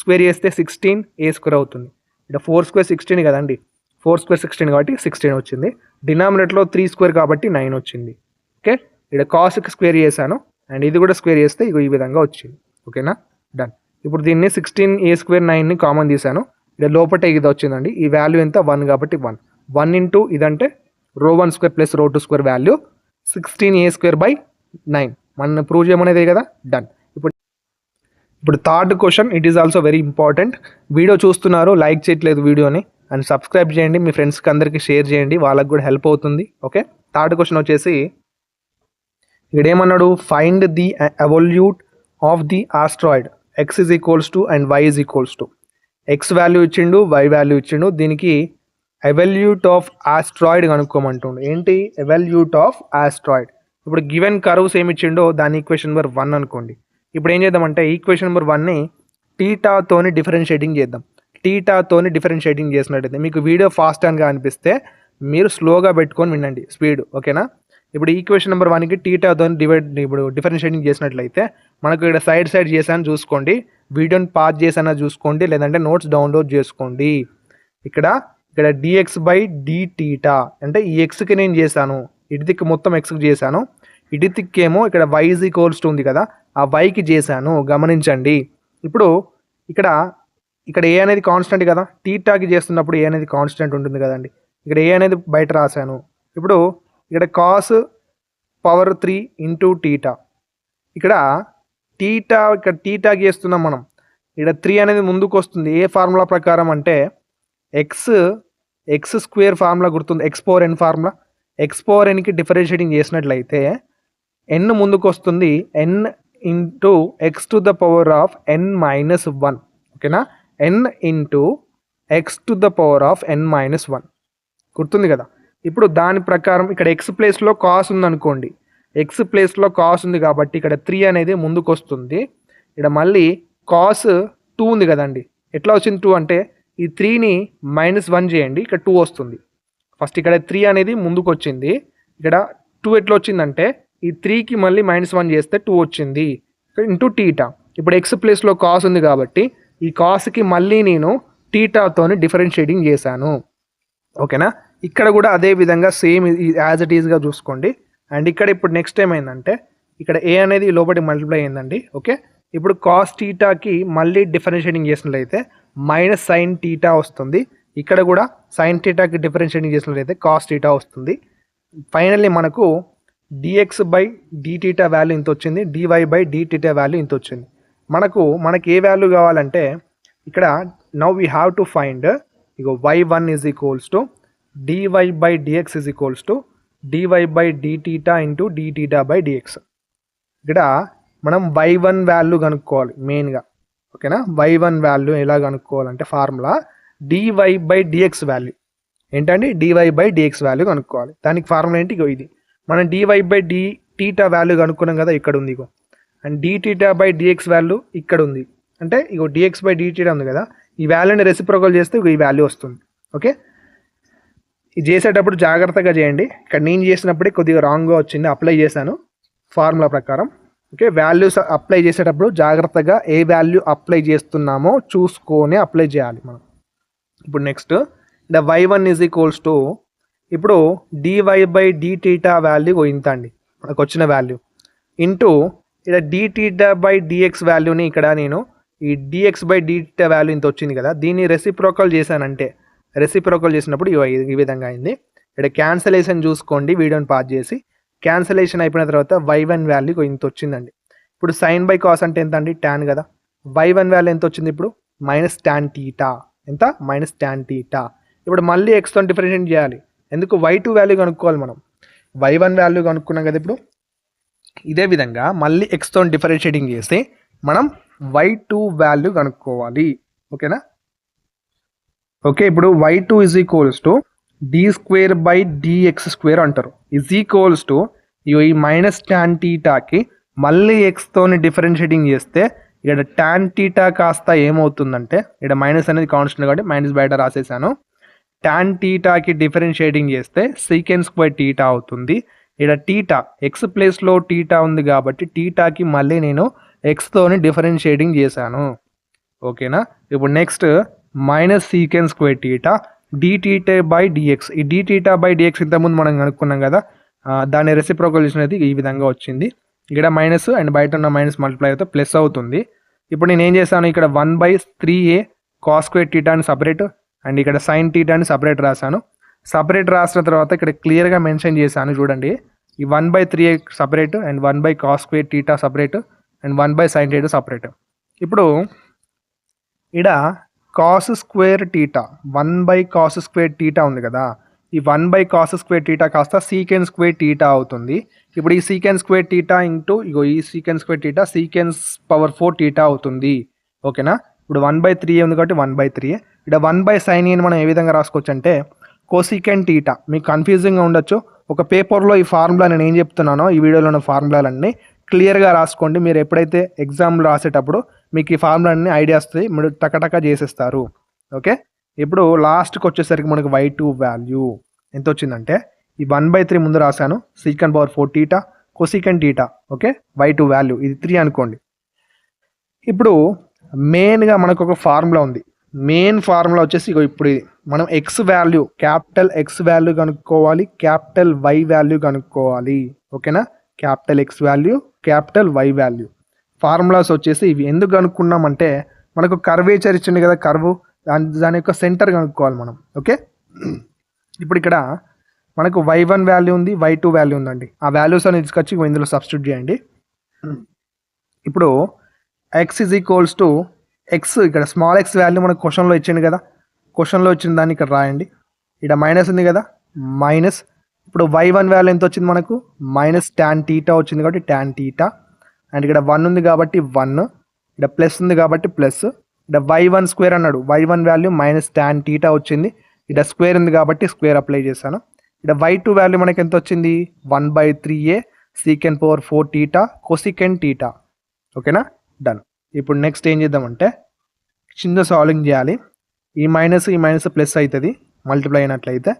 స్క్వేర్ చేస్తే 16a² అవుతుంది. ఇక్కడ 4² 16 కదండి, 4² 16 కాబట్టి 16 వచ్చింది. డినామినేటర్లో 3² కాబట్టి 9 వచ్చింది. ఓకే, ఇక్కడ కాస్కి స్క్వేర్ చేశాను అండ్ ఇది కూడా స్క్వేర్ చేస్తే ఇగో ఈ విధంగా వచ్చింది. ఓకేనా, డన్. ఇప్పుడు దీన్ని 16a² 9ని కామన్ తీసాను. ఇక్కడ లోపల ఇది వచ్చిందండి. ఈ వాల్యూ ఎంత 1 కాబట్టి 1 ఇంటూ ఇదంటే రో 1² ప్లస్ రో 2² వాల్యూ 16a²/9 మనం ప్రూవ్ చేయమనేదే కదా, డన్. ఇప్పుడు third question, it is also very important. Video చూస్తున్నారు, లైక్ చేయట్లేదు వీడియోని, అండ్ సబ్స్క్రైబ్ చేయండి, మీ ఫ్రెండ్స్కి అందరికీ షేర్ చేయండి, వాళ్ళకి కూడా హెల్ప్ అవుతుంది. ఓకే, థర్డ్ క్వశ్చన్ వచ్చేసి ఇక్కడ ఏమన్నాడు, find the evolute of the asteroid x is equals to and y is equals to. X value ఇచ్చిండు, y వాల్యూ ఇచ్చిండు. దీనికి ఎవల్యూట్ ఆఫ్ ఆస్ట్రాయిడ్ కనుక్కోమంటుండు. ఏంటి ఎవల్యూట్ ఆఫ్ ఆస్ట్రాయిడ్. ఇప్పుడు గివెన్ కర్వ్స్ ఏమి ఇచ్చిండో దాని ఈక్వేషన్ నెంబర్ 1 అనుకోండి. ఇప్పుడు ఏం చేద్దామంటే ఈక్వేషన్ నెంబర్ 1ని టీటాతోని డిఫరెన్షియేటింగ్ చేద్దాం. టీటాతోని డిఫరెన్షియేటింగ్ చేసినట్టయితే మీకు వీడియో ఫాస్ట్ గా అనిపిస్తే మీరు స్లోగా పెట్టుకొని వినండి స్పీడ్. ఓకేనా, ఇప్పుడు ఈక్వేషన్ నెంబర్ 1కి టీటాతోని ఇప్పుడు డిఫరెన్షియేటింగ్ చేసినట్లయితే మనకు ఇక్కడ సైడ్ చేశాను చూసుకోండి, వీడియోని పాజ్ చేసానా చూసుకోండి, లేదంటే నోట్స్ డౌన్లోడ్ చేసుకోండి. ఇక్కడ dx/dθ అంటే ఈ ఎక్స్కి నేను చేశాను, ఇటు దిక్కు మొత్తం ఎక్స్కి చేశాను, ఇటు దిక్కేమో ఇక్కడ y ఈజ్ ఈక్వల్స్ టు ఉంది కదా, ఆ వైకి చేశాను. గమనించండి. ఇప్పుడు ఇక్కడ ఏ అనేది కాన్స్టెంట్ కదా, టీటాకి చేస్తున్నప్పుడు ఏ అనేది కాన్స్టెంట్ ఉంటుంది కదండి. ఇక్కడ ఏ అనేది బయట రాశాను. ఇప్పుడు ఇక్కడ cos పవర్ 3 ఇంటూ టీటా, ఇక్కడ టీటాకి చేస్తున్నాం మనం. ఇక్కడ 3 అనేది ముందుకు వస్తుంది. ఏ ఫార్ములా ప్రకారం అంటే ఎక్స్ స్క్వేర్ ఫార్ములా గుర్తుంది, x⁴n ఫార్ములా. x⁴nకి డిఫరెన్షియేటింగ్ చేసినట్లయితే ఎన్ ముందుకు వస్తుంది, N into X to the power of N minus 1. ఓకేనా, N into X to the power of N minus 1 గుర్తుంది కదా. ఇప్పుడు దాని ప్రకారం ఇక్కడ ఎక్స్ ప్లేస్లో కాస్ ఉందనుకోండి, ఎక్స్ ప్లేస్లో కాస్ ఉంది కాబట్టి ఇక్కడ 3 అనేది ముందుకు వస్తుంది. ఇక్కడ మళ్ళీ కాస్ 2 ఉంది కదండి, ఎట్లా వచ్చింది 2 అంటే ఈ 3ని -1 చేయండి, ఇక్కడ 2 వస్తుంది. ఫస్ట్ ఇక్కడ 3 అనేది ముందుకు వచ్చింది, ఇక్కడ 2 ఎట్లా వచ్చిందంటే ఈ 3కి మళ్ళీ -1 చేస్తే 2 వచ్చింది ఇంటూ టీటా. ఇప్పుడు ఎక్స్ ప్లేస్లో కాస్ ఉంది కాబట్టి ఈ కాస్కి మళ్ళీ నేను టీటాతోని డిఫరెన్షియేటింగ్ చేశాను. ఓకేనా, ఇక్కడ కూడా అదే విధంగా సేమ్ యాజ్ ఇట్ ఈజ్గా చూసుకోండి. అండ్ ఇక్కడ ఇప్పుడు నెక్స్ట్ ఏమైందంటే ఇక్కడ ఏ అనేది లోపలి మల్టిప్లై అయిందండి. ఓకే, ఇప్పుడు కాస్ టీటాకి మళ్ళీ డిఫరెన్షియేటింగ్ చేసినట్లయితే మైనస్ సైన్ టీటా వస్తుంది. ఇక్కడ కూడా సైన్ టీటాకి డిఫరెన్షియేటింగ్ చేసినట్లయితే కాస్ టీటా వస్తుంది. ఫైనల్లీ మనకు డిఎక్స్ బై డిటీటా వాల్యూ ఇంత వచ్చింది, డివై బై డిటీటా వాల్యూ ఇంత వచ్చింది. మనకి ఏ వాల్యూ కావాలంటే ఇక్కడ now we have to find ఇగో y1 is equals to DY by DX is equals to DY by D theta into D theta by DX. ఇక్కడ మనం y1 వాల్యూ కనుక్కోవాలి మెయిన్గా. ఓకేనా, y1 వాల్యూ ఎలా కనుక్కోవాలంటే formula DY by DX value ఏంటండి, DY by DX value కనుక్కోవాలి. దానికి ఫార్ములా ఏంటి, ఇగో ఇది. మనం డివై బై డిటీటా వాల్యూ కనుక్కున్నాం కదా, ఇక్కడ ఉంది ఇగో. And D theta by DX value ఇక్కడ ఉంది, అంటే ఇగో డిఎక్స్ బై డిటీటా ఉంది కదా, ఈ వాల్యూని రెసిప్రోకల్ చేస్తే ఇగో ఈ వాల్యూ వస్తుంది. ఓకే, ఇది చేసేటప్పుడు జాగ్రత్తగా చేయండి. ఇక్కడ నేను చేసినప్పుడే కొద్దిగా రాంగ్గా వచ్చింది, అప్లై చేశాను ఫార్ములా ప్రకారం. ఓకే, వాల్యూస్ అప్లై చేసేటప్పుడు జాగ్రత్తగా ఏ వాల్యూ అప్లై చేస్తున్నామో చూసుకొని అప్లై చేయాలి మనం. ఇప్పుడు next the y1 is equals to ఇప్పుడు డివై బై డిటీటా వాల్యూ ఇంత అండి మనకు వచ్చిన వాల్యూ ఇంటూ ఇక్కడ డిటీటా బై డిఎక్స్ వాల్యూని ఇక్కడ నేను ఈ డిఎక్స్ బై డిటీటా వాల్యూ ఇంత వచ్చింది కదా, దీన్ని రెసిప్రోకల్ చేశానంటే రెసిప్రోకల్ చేసినప్పుడు ఈ విధంగా అయింది. ఇక్కడ క్యాన్సలేషన్ చూసుకోండి, వీడియోని పాజ్ చేసి. క్యాన్సలేషన్ అయిపోయిన తర్వాత y1 వాల్యూ ఇంత వచ్చిందండి. ఇప్పుడు సైన్ బై కాస్ అంటే ఎంత అండి, ట్యాన్ కదా. y1 వాల్యూ ఎంత వచ్చింది ఇప్పుడు మైనస్ ట్యాన్ టీటా. ఎంత, మైనస్ ట్యాన్ టీటా. ఇప్పుడు మళ్ళీ ఎక్స్తో డిఫరెన్షియేట్ చేయాలి, ఎందుకు y2 వాల్యూ కనుక్కోవాలి మనం. y1 వాల్యూ కనుక్కున్నాం కదా, ఇప్పుడు ఇదే విధంగా మళ్ళీ ఎక్స్తో డిఫరెన్షియేటింగ్ చేసి మనం y2 వాల్యూ కనుక్కోవాలి. ఓకేనా, ఓకే, ఇప్పుడు y2 is equals to d square by dx square అంటారు, is equals to e minus tan టీటాకి మళ్ళీ ఎక్స్తోని డిఫరెన్షియేటింగ్ చేస్తే ఇక్కడ ట్యాన్ టీటా కాస్త ఏమవుతుందంటే, ఇక్కడ మైనస్ అనేది కాన్స్టెంట్ కాబట్టి మైనస్ బయట రాసేసాను. ట్యాన్ టీటాకి డిఫరెన్షియేటింగ్ చేస్తే సీకెన్ స్క్వేర్ టీటా అవుతుంది. ఇక్కడ టీటా ఎక్స్ ప్లేస్లో టీటా ఉంది కాబట్టి టీటాకి మళ్ళీ నేను ఎక్స్తోని డిఫరెన్షియేటింగ్ చేశాను. ఓకేనా, ఇప్పుడు next minus secant square theta D theta by DX. ఈ డిటీటా బై డిఎక్స్ ఇంతకుముందు మనం కనుక్కున్నాం కదా, దాని రెసిప్రోకల్ అనేది ఈ విధంగా వచ్చింది. ఇక్కడ మైనస్ అండ్ బయట ఉన్న మైనస్ మల్టిప్లై అయితే ప్లస్ అవుతుంది. ఇప్పుడు నేను ఏం చేశాను, ఇక్కడ 1/3a కాస్ స్క్వేర్ టీటా అని సపరేట్ అండ్ ఇక్కడ సైన్ టీటా అని సపరేట్ రాశాను. సపరేట్ రాసిన తర్వాత ఇక్కడ క్లియర్గా మెన్షన్ చేశాను చూడండి, ఈ 1/3a separate and 1 cos square theta separate and 1 sine theta separate. ఇప్పుడు ఇక్కడ cos square theta 1 cos square theta ఉంది కదా, ఈ 1 కాస్ స్క్వేర్ టీటా కాస్త సీకెన్ స్క్వేర్ టీటా అవుతుంది. ఇప్పుడు ఈ సీకెన్ స్క్వేర్ టీటా ఇంటూ ఇగో ఈ సీకెన్ square theta secants power 4 theta అవుతుంది. ఓకేనా, ఇప్పుడు 1/3a ఉంది కాబట్టి 1/3a. ఇక్కడ 1 సైన్ అని మనం ఏ విధంగా రాసుకోవచ్చు అంటే కోసికెన్ టీటా. మీకు కన్ఫ్యూజింగ్గా ఉండొచ్చు, ఒక పేపర్లో ఈ ఫార్ములా నేను ఏం చెప్తున్నానో ఈ వీడియోలో ఉన్న ఫార్ములాలన్నీ క్లియర్గా రాసుకోండి. మీరు ఎప్పుడైతే ఎగ్జామ్లో రాసేటప్పుడు మీకు ఈ ఫార్ములాన్ని ఐడియా వస్తుంది, మీరు టకటక చేసేస్తారు. ఓకే, ఇప్పుడు లాస్ట్కి వచ్చేసరికి మనకు y2 వాల్యూ ఎంత వచ్చిందంటే ఈ 1/3 ముందు రాశాను, సీకెన్ power 4 theta కోసికెన్ theta. Okay, y2 value ఇది 3 అనుకోండి. ఇప్పుడు మెయిన్గా మనకు ఒక ఫార్ములా ఉంది, మెయిన్ ఫార్ములా వచ్చేసి ఇప్పుడు ఇది మనం x value capital x value కనుక్కోవాలి, క్యాపిటల్ వై వాల్యూ కనుక్కోవాలి. ఓకేనా, capital x value capital y value formulas వచ్చేసి ఇవి. ఎందుకు కనుక్కున్నామంటే మనకు కర్వేచర్ ఇచ్చింది కదా, కర్వ్ దాని యొక్క సెంటర్ కనుక్కోవాలి మనం. ఓకే, ఇప్పుడు ఇక్కడ మనకు y1 వాల్యూ ఉంది, y2 వాల్యూ ఉందండి. ఆ వాల్యూస్ అని తీసుకొచ్చి ఇందులో సబ్స్టిట్యూట్ చేయండి. ఇప్పుడు x is equals to X, ఇక్కడ స్మాల్ ఎక్స్ వాల్యూ మనకు క్వశ్చన్లో ఇచ్చింది కదా, క్వశ్చన్లో ఇచ్చిన దాన్ని ఇక్కడ రాయండి. ఇక్కడ మైనస్ ఉంది కదా, మైనస్ ఇప్పుడు y1 వాల్యూ ఎంత వచ్చింది మనకు మైనస్ ట్యాన్ టీటా వచ్చింది కాబట్టి ట్యాన్ టీటా, అండ్ ఇక్కడ 1 ఉంది కాబట్టి 1, ఇక్కడ ప్లస్ ఉంది కాబట్టి ప్లస్, ఇక్కడ y1 స్క్వేర్ అన్నాడు, y1 value minus tan theta వచ్చింది, ఇక్కడ స్క్వేర్ ఉంది కాబట్టి స్క్వేర్ అప్లై చేశాను. ఇక్కడ y2 వాల్యూ మనకి ఎంత వచ్చింది 1/3a second power 4 theta కొసికెండ్ theta. ఓకేనా, డన్. ఇప్పుడు నెక్స్ట్ ఏం చేద్దామంటే చిన్న సాల్వింగ్ చేయాలి. ఈ మైనస్ ప్లస్ అవుతుంది మల్టిప్లై అయినట్లయితే,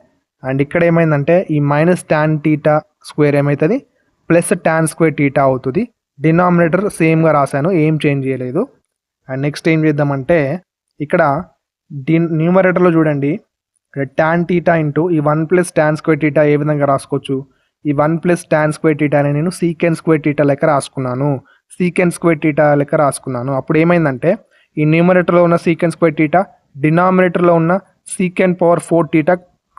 అండ్ ఇక్కడ ఏమైందంటే ఈ మైనస్ ట్యాన్ టీటా స్క్వేర్ ఏమవుతుంది ప్లస్ ట్యాన్ స్క్వేర్ టీటా అవుతుంది. డినామినేటర్ సేమ్గా రాశాను, ఏం చేంజ్ చేయలేదు. అండ్ నెక్స్ట్ ఏం చేద్దామంటే ఇక్కడ న్యూమరేటర్లో చూడండి, ఇక్కడ ట్యాన్ టీటా ఇంటూ ఈ 1 ప్లస్ ట్యాన్ స్క్వేర్ టీటా ఏ విధంగా రాసుకోవచ్చు, ఈ 1 ప్లస్ ట్యాన్ స్క్వేర్ టీటా అని నేను సీకెండ్ స్క్వేర్ టీటా లెక్క రాసుకున్నాను, సీకెండ్ స్క్వేర్ టీటా లెక్క రాసుకున్నాను. అప్పుడు ఏమైందంటే ఈ న్యూమరేటర్లో ఉన్న సీకెండ్ స్క్వేర్ టీటా డినామినేటర్లో ఉన్న సీకెండ్ పవర్ 4 టీటా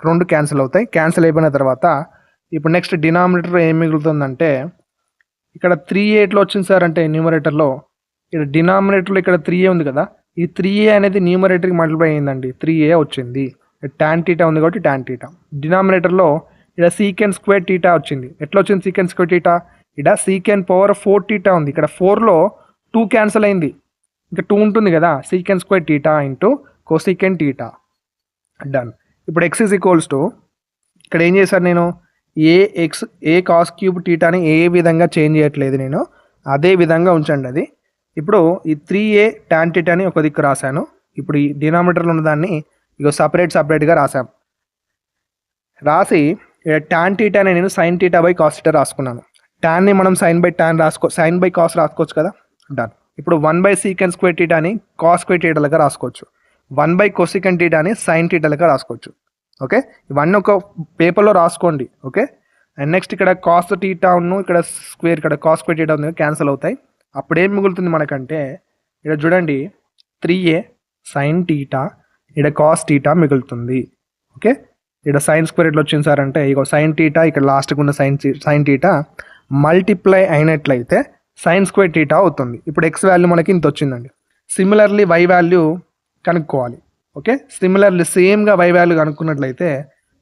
రెండు క్యాన్సిల్ అవుతాయి. క్యాన్సిల్ అయిపోయిన తర్వాత ఇప్పుడు నెక్స్ట్ డినామినేటర్ ఏం మిగులుతుందంటే ఇక్కడ 3a ఎట్లా వచ్చింది సార్ అంటే న్యూమరేటర్లో, ఇక్కడ డినామినేటర్లో ఇక్కడ 3a ఉంది కదా, ఈ 3a అనేది న్యూమరేటర్కి మల్టిప్లై అయిందండి, 3a వచ్చింది. ట్యాన్ టీటా ఉంది కాబట్టి ట్యాన్ టీటా. డినామినేటర్లో ఇక్కడ సీకెండ్ స్క్వేర్ టీటా వచ్చింది. ఎట్లా వచ్చింది సీకెండ్ స్క్వేర్ టీటా, ఇక్కడ సీకెండ్ పవర్ 4 టీటా ఉంది, ఇక్కడ 4లో 2 క్యాన్సిల్ అయింది, ఇంకా 2 ఉంటుంది కదా, secant square theta into cosecant theta. Done. ఇప్పుడు x ఈజ్ ఈక్వల్స్ టు ఇక్కడ ఏం చేశాను నేను ఏ కాస్ క్యూబ్ టీటాని ఏ విధంగా చేంజ్ చేయట్లేదు నేను, అదే విధంగా ఉంచండి అది. ఇప్పుడు ఈ 3a ట్యాన్ టీటాని ఒక దిక్కు రాశాను, ఇప్పుడు ఈ డినామినేటర్లో ఉన్న దాన్ని ఇక సపరేట్గా రాశాను. రాసి ట్యాన్ టీటాని నేను sine theta by cos theta రాసుకున్నాను. ట్యాన్ని మనం సైన్ బై కాస్ రాసుకోవచ్చు కదా. డన్. ఇప్పుడు 1/సీకెండ్ స్క్వేర్ టీటాని కాస్ స్క్వేర్ టీటా లెక్క రాసుకోవచ్చు, 1/కొసికెండ్ టీటాని సైన్ టీటా లెక్క రాసుకోవచ్చు. ఓకే, ఇవన్నీ ఒక పేపర్లో రాసుకోండి. ఓకే, అండ్ నెక్స్ట్ ఇక్కడ కాస్ టీటా ఉన్న ఇక్కడ స్క్వేర్, ఇక్కడ కాస్ స్క్వేర్ టీటా ఉంది క్యాన్సిల్ అవుతాయి. అప్పుడు ఏం మిగులుతుంది మనకంటే ఇక్కడ చూడండి 3a సైన్ టీటా, ఇక్కడ కాస్ టీటా మిగులుతుంది. ఓకే, ఇక్కడ సైన్ స్క్వేర్ ఎట్లా వచ్చింది సార్ అంటే ఇక సైన్ టీటా, ఇక్కడ లాస్ట్కి ఉన్న సైన్ టీటా మల్టిప్లై అయినట్లయితే సైన్ స్క్వేర్ టీటా అవుతుంది. ఇప్పుడు x వాల్యూ మనకి ఇంత వచ్చిందండి. సిమిలర్లీ y వాల్యూ కనుక్కోవాలి. ఓకే, సిమిలర్లీ సేమ్గా y వాల్యూ కనుక్కున్నట్లయితే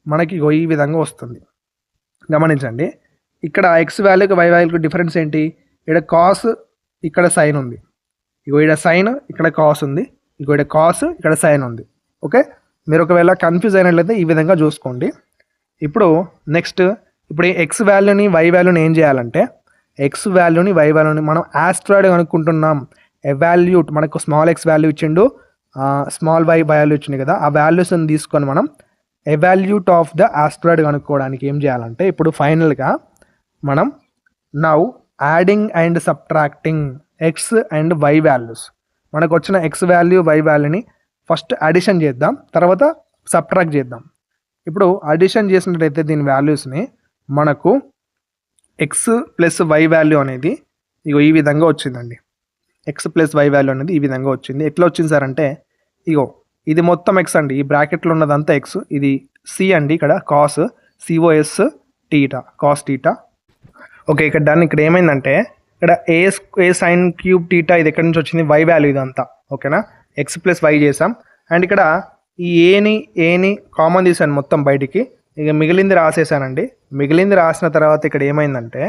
మనకి ఈ విధంగా వస్తుంది. గమనించండి, ఇక్కడ x వాల్యూకి y వాల్యూకి డిఫరెన్స్ ఏంటి, ఇక్కడ కాస్ ఇక్కడ సైన్ ఉంది, ఇగో ఇక్కడ సైన్ ఇక్కడ కాస్ ఉంది, ఇగో ఇక్కడ కాస్ ఇక్కడ సైన్ ఉంది. ఓకే, మీరు ఒకవేళ కన్ఫ్యూజ్ అయినట్లయితే ఈ విధంగా చూసుకోండి. ఇప్పుడు నెక్స్ట్ ఇప్పుడు x వాల్యూని y వాల్యూని ఏం చేయాలంటే x వాల్యూని y వాల్యూని మనం ఆస్ట్రాయిడ్ కనుక్కుంటున్నాం. ఎవాల్యూట్ మనకు స్మాల్ x వాల్యూ ఇచ్చిండు, స్మాల్ y వాల్యూ ఇచ్చింది కదా, ఆ వాల్యూస్ని తీసుకొని మనం ఎవాల్యూట్ ఆఫ్ ద ఆస్ట్రాయిడ్ కనుక్కోవడానికి ఏం చేయాలంటే ఇప్పుడు ఫైనల్గా మనం now adding and subtracting x and y values, మనకు వచ్చిన x వాల్యూ y వాల్యూని ఫస్ట్ అడిషన్ చేద్దాం, తర్వాత సబ్ట్రాక్ట్ చేద్దాం. ఇప్పుడు అడిషన్ చేసినట్లయితే దీని వాల్యూస్ని మనకు x ప్లస్ y వాల్యూ అనేది ఇగో ఈ విధంగా వచ్చిందండి. x ప్లస్ y వాల్యూ అనేది ఈ విధంగా వచ్చింది. ఎట్లా వచ్చింది సార్ అంటే ఇగో ఇది మొత్తం x అండి, ఈ బ్రాకెట్లో ఉన్నదంతా x, ఇది c అండి, ఇక్కడ cos COS theta cos theta. Okay, ఇక్కడ దాన్ని ఇక్కడ ఏమైందంటే ఇక్కడ ఏ సైన్ క్యూబ్ టీటా ఇది ఎక్కడి నుంచి వచ్చింది y వాల్యూ ఇదంతా. ఓకేనా, x ప్లస్ y చేసాం, అండ్ ఇక్కడ ఈ ఏని కామన్ తీసాను మొత్తం బయటికి, ఇక మిగిలింది రాసేసానండి. మిగిలింది రాసిన తర్వాత ఇక్కడ ఏమైందంటే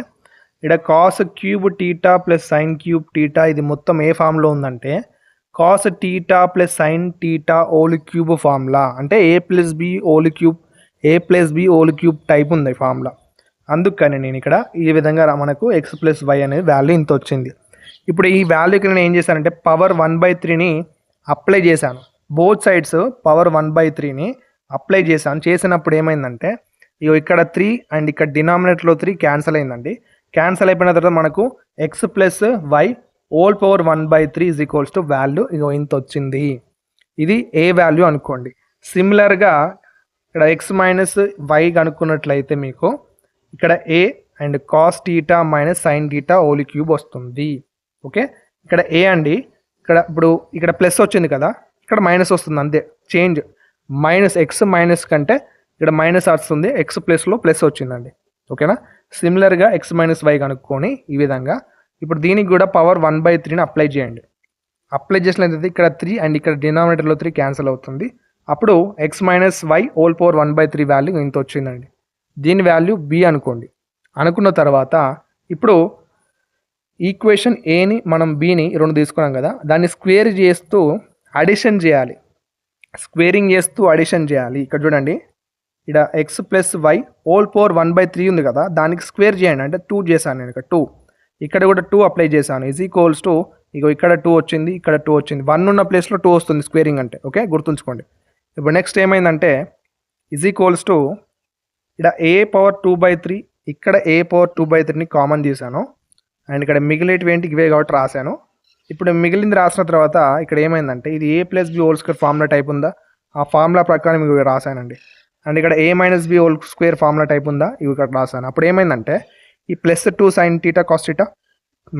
ఇక్కడ cos cube theta plus sine cube theta ఇది మొత్తం ఏ ఫామ్లో ఉందంటే cos theta plus sine theta whole cube formula, అంటే a plus b whole cube type ఉంది ఫార్ములా. అందుకని నేను ఇక్కడ ఈ విధంగా మనకు x ప్లస్ y అనేది వాల్యూ ఇంత వచ్చింది. ఇప్పుడు ఈ వాల్యూకి నేను ఏం చేశానంటే పవర్ 1/3ని అప్లై చేశాను, బోత్ సైడ్స్ పవర్ 1/3ని అప్లై చేశాను. చేసినప్పుడు ఏమైందంటే ఇగో ఇక్కడ 3 అండ్ ఇక్కడ డినామినేటర్లో 3 క్యాన్సిల్ అయిందండి. క్యాన్సిల్ అయిపోయిన తర్వాత మనకు x plus y whole power 1/3 is equals to value ఇగో ఇంత వచ్చింది. ఇది ఏ వాల్యూ అనుకోండి. సిమిలర్గా ఇక్కడ x మైనస్ y కనుక్కున్నట్లయితే మీకు ఇక్కడ a and cos theta minus sine theta whole cube వస్తుంది. ఓకే, ఇక్కడ a అండి, ఇక్కడ ఇప్పుడు ఇక్కడ ప్లస్ వచ్చింది కదా, ఇక్కడ మైనస్ వస్తుంది అంతే చేంజ్. మైనస్ x మైనస్ కంటే ఇక్కడ మైనస్ వస్తుంది, x ప్లస్లో ప్లస్ వచ్చిందండి. ఓకేనా, సిమిలర్గా x మైనస్ y కనుక్కొని ఈ విధంగా ఇప్పుడు దీనికి కూడా పవర్ 1/3ని అప్లై చేయండి. అప్లై చేసినట్లయితే ఇక్కడ 3 అండ్ ఇక్కడ డినామినేటర్లో 3 క్యాన్సిల్ అవుతుంది. అప్పుడు x minus y whole power 1/3 value ఇంత వచ్చిందండి. దీని వాల్యూ బి అనుకోండి. అనుకున్న తర్వాత ఇప్పుడు ఈక్వేషన్ ఏని మనం బిని 2 తీసుకున్నాం కదా, దాన్ని స్క్వేర్ చేస్తూ అడిషన్ చేయాలి. స్క్వేరింగ్ చేస్తూ అడిషన్ చేయాలి. ఇక్కడ చూడండి, ఇక్కడ x plus y whole power 1/3 ఉంది కదా, దానికి స్క్వేర్ చేయండి. అంటే 2 చేశాను నేను, ఇక్కడ 2, ఇక్కడ కూడా 2 అప్లై చేశాను. ఈజ్ ఈక్వల్స్ టు ఇగో ఇక్కడ 2 వచ్చింది, ఇక్కడ 2 వచ్చింది. 1 ఉన్న ప్లేస్లో 2 వస్తుంది స్క్వేరింగ్ అంటే. ఓకే, గుర్తుంచుకోండి. ఇప్పుడు నెక్స్ట్ ఏమైందంటే ఈజ్ ఈక్వల్స్ టు ఇక్కడ ఏ పవర్ 2/3, ఇక్కడ ఏ పవర్ 2/3ని కామన్ చేశాను. అండ్ ఇక్కడ మిగిలేటివి ఏంటి ఇవే కాబట్టి రాశాను. ఇప్పుడు మిగిలింది రాసిన తర్వాత ఇక్కడ ఏమైందంటే ఇది A plus B whole square formula type ఉందా, ఆ ఫార్ములా ప్రకారం ఇవి రాశానండి. అండ్ ఇక్కడ A minus B whole square formula type ఉందా, ఇవి ఇక్కడ రాశాను. అప్పుడు ఏమైందంటే ఈ plus 2 sin θ cos θ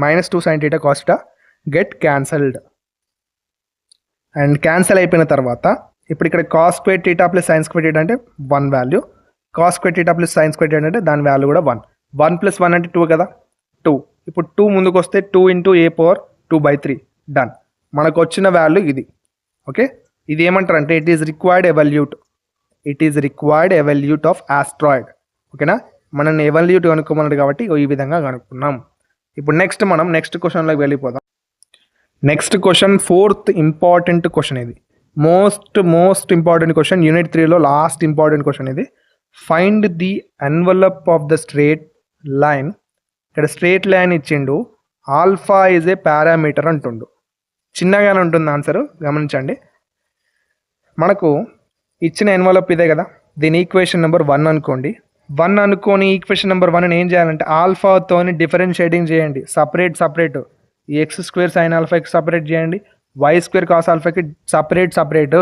minus 2 sin θ cos θ get cancelled. And cancel అయిపోయిన తర్వాత ఇప్పుడు ఇక్కడ cos square θ plus sine square θ అంటే 1 value, cos square θ plus sine square θ అంటే దాని వాల్యూ కూడా 1. 1 + 1 అంటే 2 కదా, 2. ఇప్పుడు 2 ముందుకు వస్తే 2 × a పవర్ 2/3 డన్. మనకు వచ్చిన వాల్యూ ఇది. ఓకే, ఇది ఏమంటారు అంటే it is required evolute of asteroid. ఓకేనా, మనం ఎవల్యూట్ కనుక్కోమన్నాడు కాబట్టి ఈ విధంగా కనుక్కున్నాం. ఇప్పుడు నెక్స్ట్ క్వశ్చన్లోకి వెళ్ళిపోదాం. Next question 4th important question. ఇది మోస్ట్ ఇంపార్టెంట్ క్వశ్చన్, యూనిట్ 3లో లాస్ట్ ఇంపార్టెంట్ క్వశ్చన్ ఇది. Find the envelope of the straight line. ఇక్కడ స్ట్రేట్ లైన్ ఇచ్చిండు, ఆల్ఫా ఈజ్ ఏ పారామీటర్ అంటుండు. చిన్నగానే ఉంటుంది ఆన్సర్, గమనించండి. మనకు ఇచ్చిన ఎన్వలప్ ఇదే కదా, దీని ఈక్వేషన్ నెంబర్ 1 అనుకోండి. 1 అనుకొని ఈక్వేషన్ నెంబర్ 1 ఏం చేయాలంటే ఆల్ఫాతోని డిఫరెన్షియేటింగ్ చేయండి. సపరేట్ ఈ x² sin ఆల్ఫాకి సపరేట్ చేయండి, y² cos ఆల్ఫాకి సపరేట్.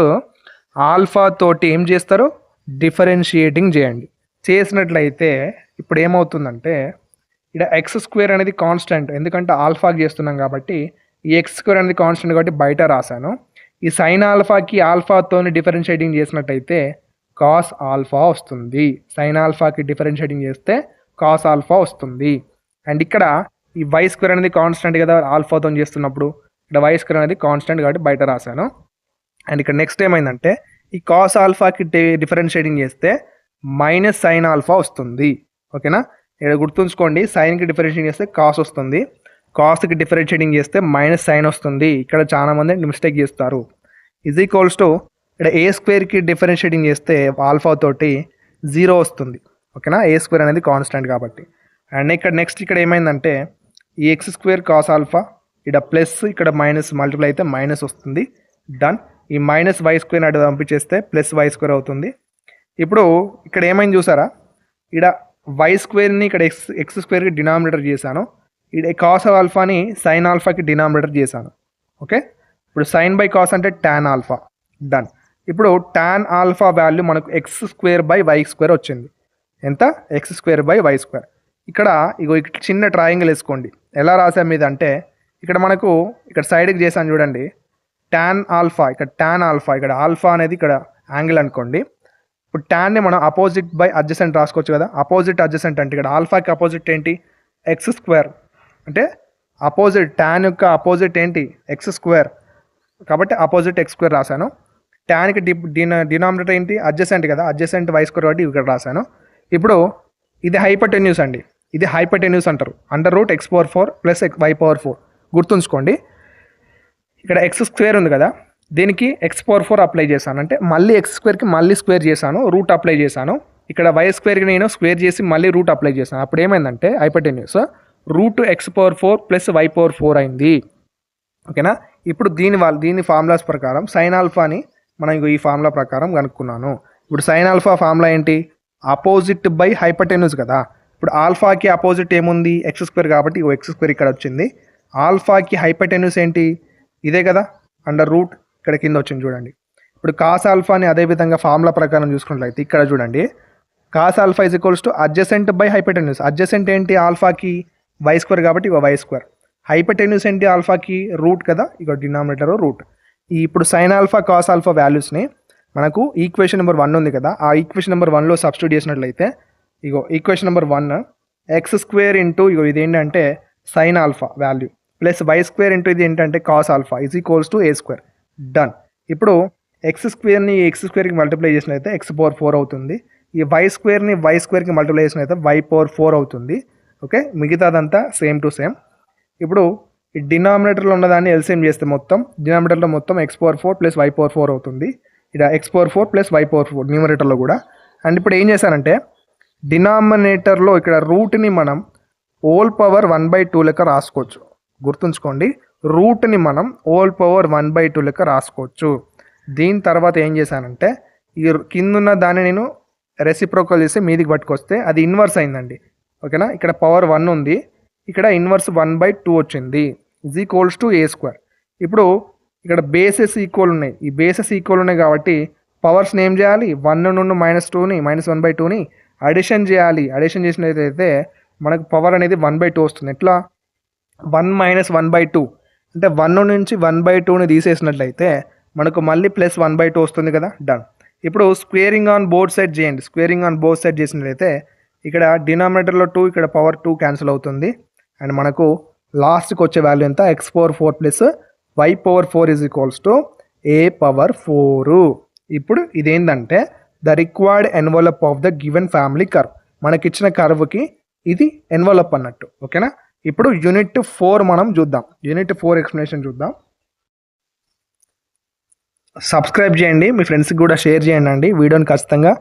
ఆల్ఫా తోటి ఏం చేస్తారు, డిఫరెన్షియేటింగ్ చేయండి. చేసినట్లయితే ఇప్పుడు ఏమవుతుందంటే ఇక్కడ x² అనేది కాన్స్టెంట్, ఎందుకంటే ఆల్ఫాకి చేస్తున్నాం కాబట్టి ఈ x² అనేది కాన్స్టెంట్ కాబట్టి బయట రాశాను. ఈ సైన్ ఆల్ఫాకి ఆల్ఫాతోని డిఫరెన్షియేటింగ్ చేసినట్టయితే కాస్ ఆల్ఫా వస్తుంది. సైన్ ఆల్ఫాకి డిఫరెన్షియేటింగ్ చేస్తే కాస్ ఆల్ఫా వస్తుంది. అండ్ ఇక్కడ ఈ y² అనేది కాన్స్టెంట్ కదా, ఆల్ఫాతో చేస్తున్నప్పుడు ఇక్కడ y² అనేది కాన్స్టెంట్ కాబట్టి బయట రాశాను. అండ్ ఇక్కడ నెక్స్ట్ ఏమైందంటే ఈ కాస్ ఆల్ఫాకి డిఫరెన్షియేటింగ్ చేస్తే మైనస్ సైన్ ఆల్ఫా వస్తుంది. ఓకేనా, ఇక్కడ గుర్తుంచుకోండి, సైన్కి డిఫరెన్షియేటింగ్ చేస్తే కాస్ వస్తుంది, కాస్కి డిఫరెన్షియేటింగ్ చేస్తే మైనస్ సైన్ వస్తుంది. ఇక్కడ చాలా మంది మిస్టేక్ చేస్తారు. ఈజ్ ఈక్వల్స్ టు ఇక్కడ a² డిఫరెన్షియేటింగ్ చేస్తే ఆల్ఫా తోటి 0 వస్తుంది. ఓకేనా, a² అనేది కాన్స్టెంట్ కాబట్టి. అండ్ ఇక్కడ ఏమైందంటే ఈ x² cos ఆల్ఫా ఇక్కడ ప్లస్ ఇక్కడ మైనస్ మల్టిప్లై అయితే మైనస్ వస్తుంది. డన్. ఈ మైనస్ y² అటు పంపించేస్తే ప్లస్ y² అవుతుంది. ఇప్పుడు ఇక్కడ ఏమైంది చూసారా, ఇక్కడ y²ని ఇక్కడ x²కి డినామినేటర్ చేశాను, ఇక్కడ కాస్ ఆల్ఫాని సైన్ ఆల్ఫాకి డినామినేటర్ చేశాను. ఓకే, ఇప్పుడు సైన్ బై కాస్ అంటే tan ఆల్ఫా. డన్. ఇప్పుడు tan ఆల్ఫా వాల్యూ మనకు x²/y² వచ్చింది. ఎంత, x²/y². ఇక్కడ ఇక్కడ చిన్న ట్రయాంగిల్ వేసుకోండి. ఎలా రాసాం మీద అంటే ఇక్కడ సైడ్కి చేశాను చూడండి, tan ఆల్ఫా, ఇక్కడ ఆల్ఫా అనేది ఇక్కడ యాంగిల్ అనుకోండి. ఇప్పుడు ట్యాన్ని మనం అపోజిట్ బై అడ్జసెంట్ రాసుకోవచ్చు కదా. అపోజిట్ అడ్జసెంట్ అంటే ఇక్కడ ఆల్ఫాకి అపోజిట్ ఏంటి, x². అంటే అపోజిట్ ట్యాన్ యొక్క అపోజిట్ ఏంటి, x². కాబట్టి అపోజిట్ x² రాశాను. ట్యాన్కి డినామినేటర్ ఏంటి, అడ్జసెంట్ కదా, అడ్జసెంట్ y² కాబట్టి ఇక్కడ రాశాను. ఇప్పుడు ఇది హైపోటెన్యూస్ అండి, ఇది హైపోటెన్యూస్ అంటారు. √x⁴ + y⁴. గుర్తుంచుకోండి, ఇక్కడ x² ఉంది కదా, దీనికి x⁴ అప్లై చేశాను. అంటే మళ్ళీ x²కి మళ్ళీ స్క్వేర్ చేశాను, రూట్ అప్లై చేశాను. ఇక్కడ y²కి నేను స్క్వేర్ చేసి మళ్ళీ రూట్ అప్లై చేశాను. అప్పుడు ఏమైందంటే హైపోటెన్యూస్ √x⁴ + y⁴ అయింది. ఓకేనా, ఇప్పుడు దీని ఫార్ములాస్ ప్రకారం సైన్ ఆల్ఫాని మనం ఈ ఫార్ములా ప్రకారం కనుక్కున్నాను. ఇప్పుడు సైన్ ఆల్ఫా ఫార్ములా ఏంటి, అపోజిట్ బై హైపోటెన్యూస్ కదా. ఇప్పుడు ఆల్ఫాకి అపోజిట్ ఏముంది, x² కాబట్టి x² ఇక్కడ వచ్చింది. ఆల్ఫాకి హైపోటెన్యూస్ ఏంటి, ఇదే కదా, √ ఇక్కడ కింద వచ్చింది చూడండి. ఇప్పుడు కాస్ ఆల్ఫాని అదేవిధంగా ఫార్ములా ప్రకారం చూసుకున్నట్లయితే ఇక్కడ చూడండి, cos alpha = adjacent by hypotenuse. Adjacent ఏంటి ఆల్ఫాకి, y² కాబట్టి y². హైపోటెన్యూస్ ఏంటి ఆల్ఫాకి, రూట్ కదా, డినామినేటర్ రూట్. ఇప్పుడు సైన్ ఆల్ఫా కాస్ ఆల్ఫా వాల్యూస్ని మనకు ఈక్వేషన్ నెంబర్ 1 ఉంది కదా, ఆ ఈక్వేషన్ నెంబర్ 1లో సబ్స్టిట్యూట్ చేసినట్లయితే ఈక్వేషన్ నెంబర్ 1 x² ఇది ఏంటంటే sign alpha value plus y² ఇది ఏంటంటే కాస్ ఆల్ఫా = a². డన్. ఇప్పుడు x²ని x²కి మల్టిప్లై చేసినట్లయితే x⁴ అవుతుంది. ఈ వై స్క్వేర్కి మల్టిప్లై చేసినట్లయితే y/4 అవుతుంది. ఓకే, మిగతాదంతా సేమ్ టు సేమ్. ఇప్పుడు ఈ డినామినేటర్లో ఉన్నదాన్ని ఎల్సిఎం చేస్తే డినామినేటర్లో మొత్తం x/4 ప్లస్ y/4 అవుతుంది. ఇక్కడ x/4 ప్లస్ y/4 న్యూమరేటర్లో కూడా. అండ్ ఇప్పుడు ఏం చేశానంటే డినామినేటర్లో ఇక్కడ రూట్ని మనం హోల్ పవర్ 1/2 లెక్క రాసుకోవచ్చు. గుర్తుంచుకోండి, రూట్ని మనం హోల్ పవర్ 1/2 లెక్క రాసుకోవచ్చు. దీని తర్వాత ఏం చేశానంటే ఈ కిందున్న దాన్ని నేను రెసిప్రోకల్ చేసి మీదికి పట్టుకొస్తే అది ఇన్వర్స్ అయిందండి. ఓకేనా, ఇక్కడ పవర్ 1 ఉంది, ఇక్కడ ఇన్వర్స్ 1/2 వచ్చింది =a². ఇప్పుడు ఇక్కడ బేసెస్ ఈక్వల్ ఉన్నాయి. ఈ బేసెస్ ఈక్వల్ ఉన్నాయి కాబట్టి పవర్స్ని ఏం చేయాలి, 1 నుండి -2ని -1/2ని అడిషన్ చేయాలి. అడిషన్ చేసినట్లయితే మనకు పవర్ అనేది 1/2 వస్తుంది. ఎట్లా, 1 - 1/2 అంటే 1 నుంచి 1/2ని తీసేసినట్లయితే మనకు మళ్ళీ ప్లస్ 1/2 వస్తుంది కదా. డన్. ఇప్పుడు స్క్వేరింగ్ ఆన్ బోత్ సైడ్ చేయండి. స్క్వేరింగ్ ఆన్ బోత్ సైడ్ చేసినట్లయితే ఇక్కడ డినామినేటర్లో 2, ఇక్కడ పవర్ 2 క్యాన్సిల్ అవుతుంది. అండ్ మనకు లాస్ట్కి వచ్చే వాల్యూ ఎంత, x/4 ప్లస్ y/4 a/4. ఇప్పుడు ఇదేంటంటే the required envelope of the given family curve. మనకిచ్చిన కర్వ్కి ఇది ఎన్వలప్ అన్నట్టు. ఓకేనా, ఇప్పుడు యూనిట్ 4 మనం చూద్దాం. యూనిట్ 4 ఎక్స్ప్లెనేషన్ చూద్దాం. సబ్స్క్రైబ్ చేయండి, మీ ఫ్రెండ్స్కి కూడా షేర్ చేయండి అండి. వీడియోని ఖచ్చితంగా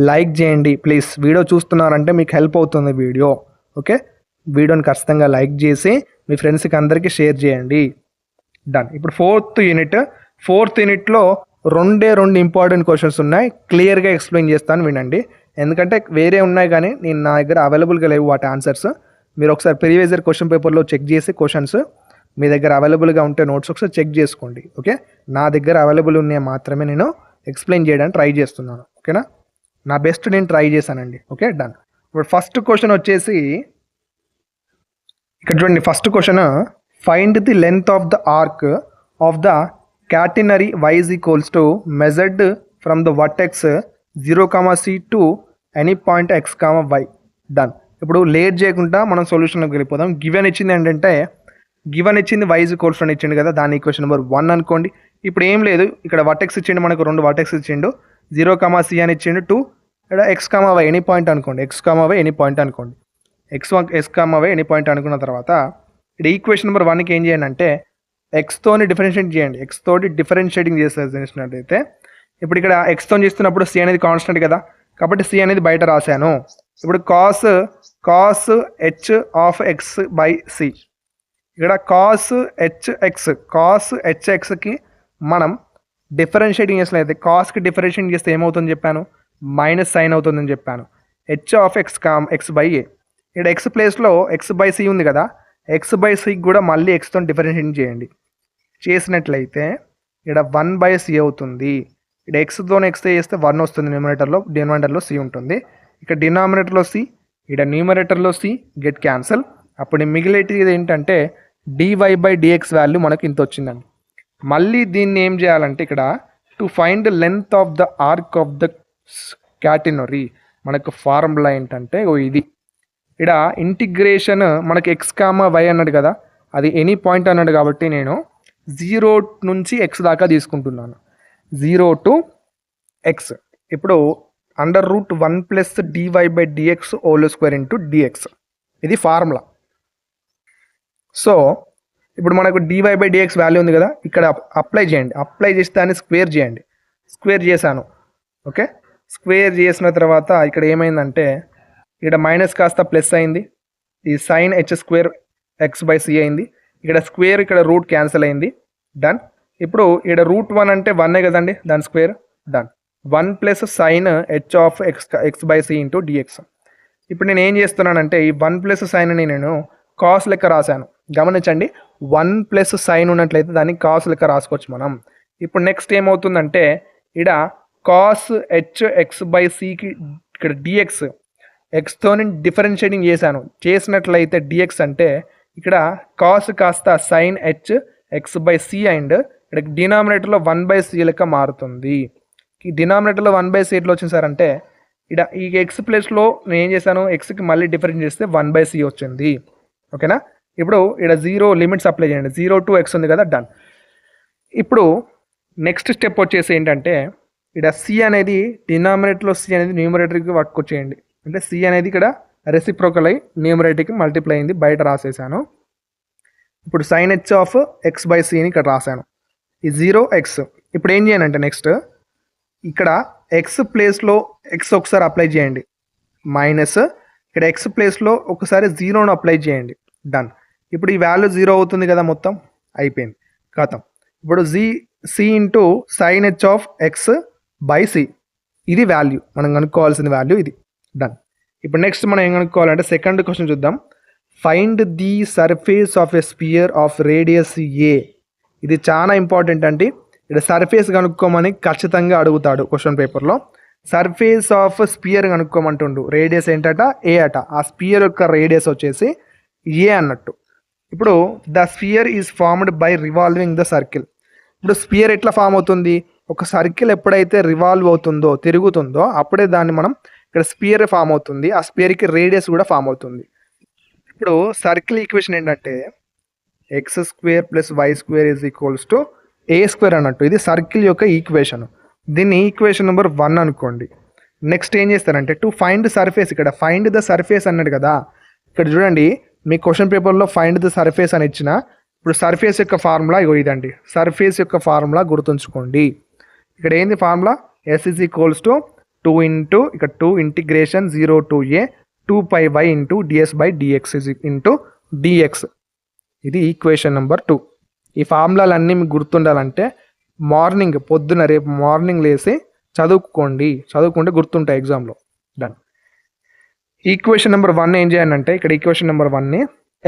లైక్ చేయండి ప్లీజ్. వీడియో చూస్తున్నారంటే మీకు హెల్ప్ అవుతుంది వీడియో. ఓకే, వీడియోని ఖచ్చితంగా లైక్ చేసి మీ ఫ్రెండ్స్కి అందరికీ షేర్ చేయండి. డన్. ఇప్పుడు ఫోర్త్ యూనిట్లో రెండు ఇంపార్టెంట్ క్వశ్చన్స్ ఉన్నాయి. క్లియర్గా ఎక్స్ప్లెయిన్ చేస్తాను, వినండి. ఎందుకంటే వేరే ఉన్నాయి కానీ నా దగ్గర అవైలబుల్గా లేవు వాటి ఆన్సర్స్. మీరు ఒకసారి ప్రీవియస్ ఇయర్ క్వశ్చన్ పేపర్లో చెక్ చేసి క్వశ్చన్స్ మీ దగ్గర అవైలబుల్గా ఉంటే నోట్స్ ఒకసారి చెక్ చేసుకోండి. ఓకే, నా దగ్గర అవైలబుల్ ఉన్నాయి మాత్రమే నేను ఎక్స్ప్లెయిన్ చేయడానికి ట్రై చేస్తున్నాను. ఓకేనా, నా బెస్ట్ నేను ట్రై చేశానండి. Okay, done. ఇప్పుడు ఫస్ట్ క్వశ్చన్ వచ్చేసి ఇక్కడ చూడండి. First question, find the length of the arc of the catenary y = measured from the vertex 0, c to any point x, y. Done. ఇప్పుడు లేట్ చేయకుండా మనం సొల్యూషన్లోకి వెళ్ళిపోదాం. గివెన్ ఇచ్చింది ఏంటంటే y అని ఇచ్చిండు కదా, దాని ఈక్వేషన్ నెంబర్ 1 అనుకోండి. ఇప్పుడు ఏం లేదు, ఇక్కడ వర్టెక్స్ ఇచ్చిండు, మనకు 2 వర్టెక్స్ ఇచ్చిండు, 0, c అని ఇచ్చిండు, 2 ఇక్కడ x, y ఎనీ పాయింట్ అనుకోండి. x, y ఎనీ పాయింట్ అనుకోండి. x, y ఎనీ పాయింట్ అనుకున్న తర్వాత ఇక్కడ ఈక్వేషన్ నెంబర్ 1కి ఏం చేయండి అంటే ఎక్స్తోని డిఫరెన్షియేట్ చేయండి. ఎక్స్ తోటి డిఫరెన్షియేటింగ్ చేసినట్టయితే ఇప్పుడు ఇక్కడ ఎక్స్తో చేస్తున్నప్పుడు సి అనేది కాన్స్టెంట్ కదా, కాబట్టి సి అనేది బయట రాశాను. ఇప్పుడు కాస్ h/x/c, ఇక్కడ కాస్ hxకి మనం డిఫరెన్షియేటింగ్ చేసినట్లయితే కాస్కి డిఫరెన్షియేట్ చేస్తే ఏమవుతుందని చెప్పాను, మైనస్ సైన్ అవుతుందని చెప్పాను. h/x/a, ఇక్కడ ఎక్స్ ప్లేస్లో x/c ఉంది కదా, x/cకి కూడా మళ్ళీ ఎక్స్తో డిఫరెన్షియేట్ చేయండి. చేసినట్లయితే ఇక్కడ 1/c అవుతుంది. ఇక్కడ ఎక్స్తో ఎక్స్ చేస్తే 1 వస్తుంది డినామినేటర్లో c ఉంటుంది. ఇక్కడ డినామినేటర్లో c, ఇక్కడ న్యూమరేటర్లో c, గెట్ క్యాన్సల్. అప్పుడు మిగిలేటిది ఏంటంటే dy/dx వాల్యూ మనకు ఇంత వచ్చిందండి. మళ్ళీ దీన్ని ఏం చేయాలంటే ఇక్కడ to find length of the arc of the catenary మనకు ఫార్ములా ఏంటంటే ఇది. ఇక్కడ ఇంటిగ్రేషన్ మనకి x, y అన్నాడు కదా, అది ఎనీ పాయింట్ అన్నాడు కాబట్టి నేను 0 నుంచి x దాకా తీసుకుంటున్నాను. 0 to x. ఇప్పుడు √1 + dy/dx (2 dx) ఇది ఫార్ములా. సో ఇప్పుడు మనకు dy/dx వాల్యూ ఉంది కదా, ఇక్కడ అప్లై చేయండి. అప్లై చేసి దాన్ని స్క్వేర్ చేయండి. స్క్వేర్ చేశాను. ఓకే, స్క్వేర్ చేసిన తర్వాత ఇక్కడ ఏమైందంటే ఇక్కడ మైనస్ కాస్త ప్లస్ అయింది. ఈ సైన్ h² x/c అయింది. ఇక్కడ స్క్వేర్, ఇక్కడ రూట్ క్యాన్సిల్ అయింది. డన్. ఇప్పుడు ఇక్కడ √1 అంటే 1 కదండి, దాని square. Done. 1 + sin h/x/c × dx. ఇప్పుడు నేను ఏం చేస్తున్నానంటే ఈ 1 + సైన్ని నేను కాస్ లెక్క రాశాను. గమనించండి, 1 + సైన్ ఉన్నట్లయితే దాన్ని కాస్ లెక్క రాసుకోవచ్చు మనం. ఇప్పుడు నెక్స్ట్ ఏమవుతుందంటే ఇక్కడ కాస్ hx/cకి ఇక్కడ dx ఎక్స్తో డిఫరెన్షియేటింగ్ చేసినట్లయితే dx అంటే ఇక్కడ కాస్ కాస్త సైన్ hx/c అండ్ ఇక్కడ డినామినేటర్లో 1/c లెక్క మారుతుంది. ఈ డినామినేటర్లో 1/c ఎట్లా వచ్చింది సార్ అంటే ఇక్కడ ఈ ఎక్స్ ప్లేస్లో నేను ఏం చేశాను, ఎక్స్కి మళ్ళీ డిఫరెన్స్ చేస్తే 1/c వచ్చింది. ఓకేనా, ఇప్పుడు ఇక్కడ 0 లిమిట్స్ అప్లై చేయండి. 0 to x ఉంది కదా, డన్. ఇప్పుడు నెక్స్ట్ స్టెప్ వచ్చేసి ఏంటంటే ఇక్కడ సి అనేది డినామినేటర్లో సి అనేది న్యూమరేటర్కి పట్టుకొచ్చేయండి. అంటే సి అనేది ఇక్కడ రెసిప్రోకల్ అయి న్యూమరేటర్కి మల్టిప్లై అయింది, బయట రాసేసాను. ఇప్పుడు sine H of X by సిని ఇక్కడ రాశాను. ఈ 0x. ఇప్పుడు ఏం చేయాలంటే నెక్స్ట్ ఇక్కడ ఎక్స్ ప్లేస్లో ఎక్స్ ఒకసారి అప్లై చేయండి, మైనస్ ఇక్కడ ఎక్స్ ప్లేస్లో ఒకసారి 0ను అప్లై చేయండి. డన్. ఇప్పుడు ఈ వాల్యూ 0 అవుతుంది కదా, మొత్తం అయిపోయింది, ఖతం. ఇప్పుడు C into sine H of X by C, ఇది వాల్యూ మనం కనుక్కోవాల్సిన వాల్యూ ఇది. డన్. ఇప్పుడు నెక్స్ట్ మనం ఏం కనుక్కోవాలంటే సెకండ్ క్వశ్చన్ చూద్దాం. Find the surface of a sphere of radius A. ఇది చాలా ఇంపార్టెంట్ అండి. ఇక్కడ సర్ఫేస్ కనుక్కోమని ఖచ్చితంగా అడుగుతాడు క్వశ్చన్ పేపర్లో. సర్ఫేస్ ఆఫ్ స్పియర్ కనుక్కోమంటుండు. రేడియస్ ఏంటట, ఏ అట. ఆ స్పియర్ యొక్క రేడియస్ వచ్చేసి ఏ అన్నట్టు. ఇప్పుడు the spear is formed by revolving the circle. ఇప్పుడు స్పియర్ ఎట్లా ఫామ్ అవుతుంది, ఒక సర్కిల్ ఎప్పుడైతే రివాల్వ్ అవుతుందో, తిరుగుతుందో, అప్పుడే దాన్ని మనం ఇక్కడ స్పియర్ ఫామ్ అవుతుంది. ఆ స్పియర్కి రేడియస్ కూడా ఫామ్ అవుతుంది. ఇప్పుడు సర్కిల్ ఈక్వేషన్ ఏంటంటే x square plus y square is equals to a square అన్నట్టు. ఇది సర్కిల్ యొక్క ఈక్వేషన్. దీన్ని ఈక్వేషన్ నెంబర్ 1 అనుకోండి. నెక్స్ట్ ఏం చేస్తారంటే టు ఫైండ్ సర్ఫేస్, ఇక్కడ ఫైండ్ ద సర్ఫేస్ అన్నాడు కదా. ఇక్కడ చూడండి మీ క్వశ్చన్ పేపర్లో ఫైండ్ ద సర్ఫేస్ అని ఇచ్చిన. ఇప్పుడు సర్ఫేస్ యొక్క ఫార్ములా ఇగో ఇదండి. సర్ఫేస్ యొక్క ఫార్ములా గుర్తుంచుకోండి. ఇక్కడ ఏంది formula, S is equals to 2 into ఇక్కడ 2 integration 0 to a 2πy into dS by dx into dx. ఇది ఈక్వేషన్ నెంబర్ 2. ఈ ఫార్ములాలన్నీ మీకు గుర్తుండాలంటే మార్నింగ్ పొద్దున రేపు మార్నింగ్ లేసి చదువుకుంటే గుర్తుంటాయి ఎగ్జామ్లో. డన్. ఈక్వేషన్ నెంబర్ 1 ఏం చేయాలంటే ఇక్కడ ఈక్వేషన్ నెంబర్ 1ని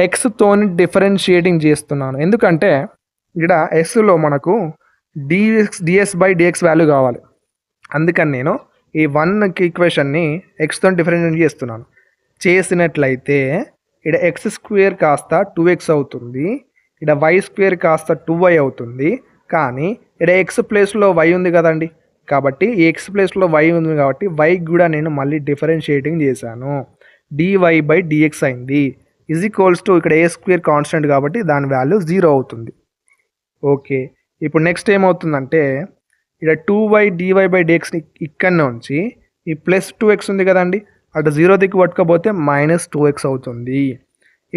ఎక్స్తోని డిఫరెన్షియేటింగ్ చేస్తున్నాను. ఎందుకంటే ఇక్కడ ఎక్స్లో మనకు డిఎస్ బై డిఎక్స్ వాల్యూ కావాలి. అందుకని నేను ఈ 1 ఈక్వేషన్ని ఎక్స్తో డిఫరెన్షియేట్ చేస్తున్నాను. చేసినట్లయితే ఇక్కడ ఎక్స్ స్క్వేర్ కాస్త 2x అవుతుంది, ఇక్కడ వై స్క్వేర్ కాస్త 2y అవుతుంది. కానీ ఇక్కడ ఎక్స్ ప్లేస్లో వై ఉంది కదండి, కాబట్టి ఈ ఎక్స్ ప్లేస్లో వై ఉంది కాబట్టి వైకి కూడా నేను మళ్ళీ డిఫరెన్షియేటింగ్ చేశాను. డివై బై డిఎక్స్ అయింది. ఈజ్ ఈక్వల్స్ టు ఇక్కడ ఏ స్క్వేర్ కాన్స్టెంట్ కాబట్టి దాని వాల్యూ 0 అవుతుంది. ఓకే. ఇప్పుడు నెక్స్ట్ ఏమవుతుందంటే ఇక్కడ 2y డివై బై డిఎక్స్ని ఇక్కడ నుంచి ఈ ప్లస్ 2x ఉంది కదండి, అటు 0 దిక్కు పట్టుకపోతే -2x అవుతుంది.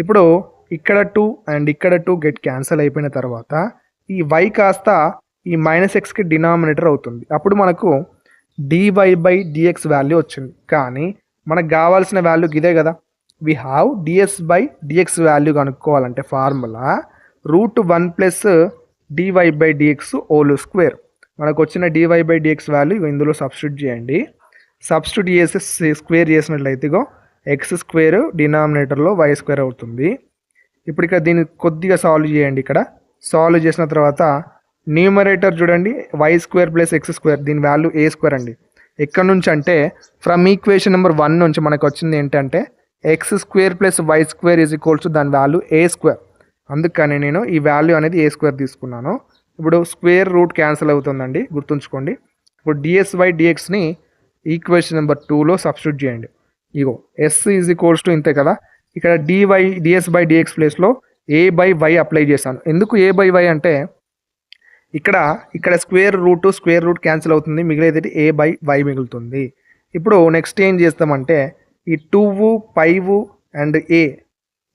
ఇప్పుడు ఇక్కడ 2 అండ్ ఇక్కడ 2 గెట్ క్యాన్సిల్ అయిపోయిన తర్వాత ఈ y కాస్త ఈ -xకి డినామినేటర్ అవుతుంది. అప్పుడు మనకు dy బై dx వాల్యూ వచ్చింది. కానీ మనకు కావాల్సిన వాల్యూ ఇదే కదా. We have ds by dx value కనుక్కోవాలంటే formula √1 plus dy by dx whole square. మనకు వచ్చిన dy బై dx వాల్యూ ఇందులో సబ్స్టిట్యూట్ చేయండి. సబ్స్టిట్యూట్ చేసి స్క్వేర్ చేసినట్లయితే ఇగో ఎక్స్ స్క్వేర్ డినామినేటర్లో వై స్క్వేర్ అవుతుంది. ఇప్పుడు ఇక్కడ దీన్ని కొద్దిగా సాల్వ్ చేయండి. ఇక్కడ సాల్వ్ చేసిన తర్వాత న్యూమరేటర్ చూడండి, y square plus x square, దీని వాల్యూ ఏ స్క్వేర్ అండి. ఎక్కడ నుంచి అంటే ఫ్రమ్ ఈక్వేషన్ నెంబర్ 1 నుంచి మనకు వచ్చింది ఏంటంటే x square plus y square is equals to దాని వాల్యూ ఏ స్క్వేర్. అందుకని నేను ఈ వాల్యూ అనేది ఏ స్క్వేర్ తీసుకున్నాను. ఇప్పుడు స్క్వేర్ రూట్ క్యాన్సిల్ అవుతుందండి, గుర్తుంచుకోండి. ఇప్పుడు డిఎస్ బై డిఎక్స్ని ఈక్వేషన్ నెంబర్ 2లో సబ్స్టిట్యూట్ చేయండి. ఇగో ఎస్ ఈజ్ ఈక్వల్స్ టు ఇంతే కదా. ఇక్కడ డిఎస్ బై డిఎక్స్ ప్లేస్లో ఏ బై వై అప్లై చేశాను. ఎందుకు ఏ బై వై అంటే ఇక్కడ స్క్వేర్ రూట్ క్యాన్సిల్ అవుతుంది, మిగిలేది ఏ బై వై మిగులుతుంది. ఇప్పుడు నెక్స్ట్ ఏం చేస్తామంటే ఈ 2 5 అండ్ ఏ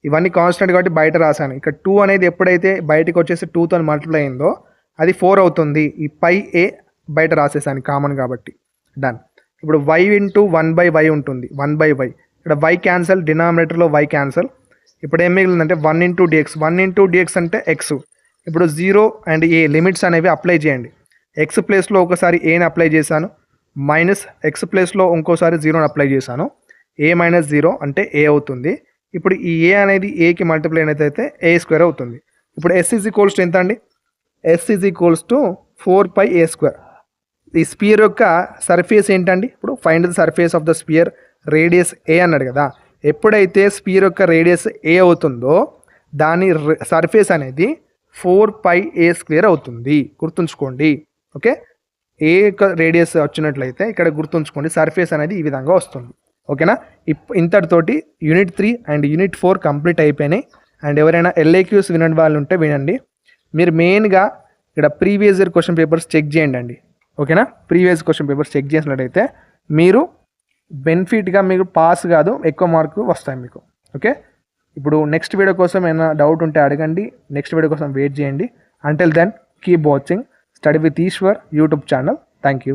ఇవన్నీ కాన్స్టెంట్ కాబట్టి బయట రాశాను. ఇక్కడ 2 అనేది ఎప్పుడైతే బయటకు వచ్చేసి 2తో మల్టిప్లై అయిందో అది 4 అవుతుంది. ఈ పై ఏ బయట రాసేసాను కామన్ కాబట్టి. డన్. ఇప్పుడు y ఇంటూ 1 బై వై ఉంటుంది, 1 బై వై. ఇక్కడ y క్యాన్సల్, డినామినేటర్లో y క్యాన్సల్. ఇప్పుడు ఏం మిగిలిందంటే 1 ఇంటూ డిఎక్స్. 1 ఇంటూ డిఎక్స్ అంటే ఎక్స్. ఇప్పుడు 0 అండ్ ఏ లిమిట్స్ అనేవి అప్లై చేయండి. ఎక్స్ ప్లేస్లో ఒకసారి ఏని అప్లై చేశాను, మైనస్ ఎక్స్ ప్లేస్లో ఇంకోసారి 0ని అప్లై చేశాను. ఏ మైనస్ 0 అంటే ఏ అవుతుంది. ఇప్పుడు ఈ ఏ అనేది ఏకి మల్టిప్లై అయితే ఏ స్క్వేర్ అవుతుంది. ఇప్పుడు ఎస్ ఈజ్ ఈక్వల్స్ టు ఎంత అండి, S is equals to 4πa square. ఈ స్పియర్ యొక్క సర్ఫేస్ ఏంటండి, ఇప్పుడు find the surface of the sphere radius a అన్నాడు కదా. ఎప్పుడైతే స్పియర్ యొక్క రేడియస్ ఏ అవుతుందో దాని సర్ఫేస్ అనేది 4πa స్క్వేర్ అవుతుంది, గుర్తుంచుకోండి. ఓకే, ఏ యొక్క రేడియస్ వచ్చినట్లయితే ఇక్కడ గుర్తుంచుకోండి సర్ఫేస్ అనేది ఈ విధంగా వస్తుంది. ఓకేనా. ఇంతటితోటి యూనిట్ 3 అండ్ యూనిట్ 4 కంప్లీట్ అయిపోయినాయి. అండ్ ఎవరైనా LAQs వినని వాళ్ళు ఉంటే వినండి. మీరు మెయిన్గా ఇక్కడ previous year question papers check చేయండి అండి. ఓకేనా. ప్రీవియస్ క్వశ్చన్ పేపర్స్ చెక్ చేసినట్టయితే మీరు బెనిఫిట్గా మీకు పాస్ కాదు, ఎక్కువ మార్కులు వస్తాయి మీకు. ఓకే, ఇప్పుడు నెక్స్ట్ వీడియో కోసం ఏమైనా డౌట్ ఉంటే అడగండి, నెక్స్ట్ వీడియో కోసం వెయిట్ చేయండి. Until then keep watching study with Eshwar YouTube channel. Thank you.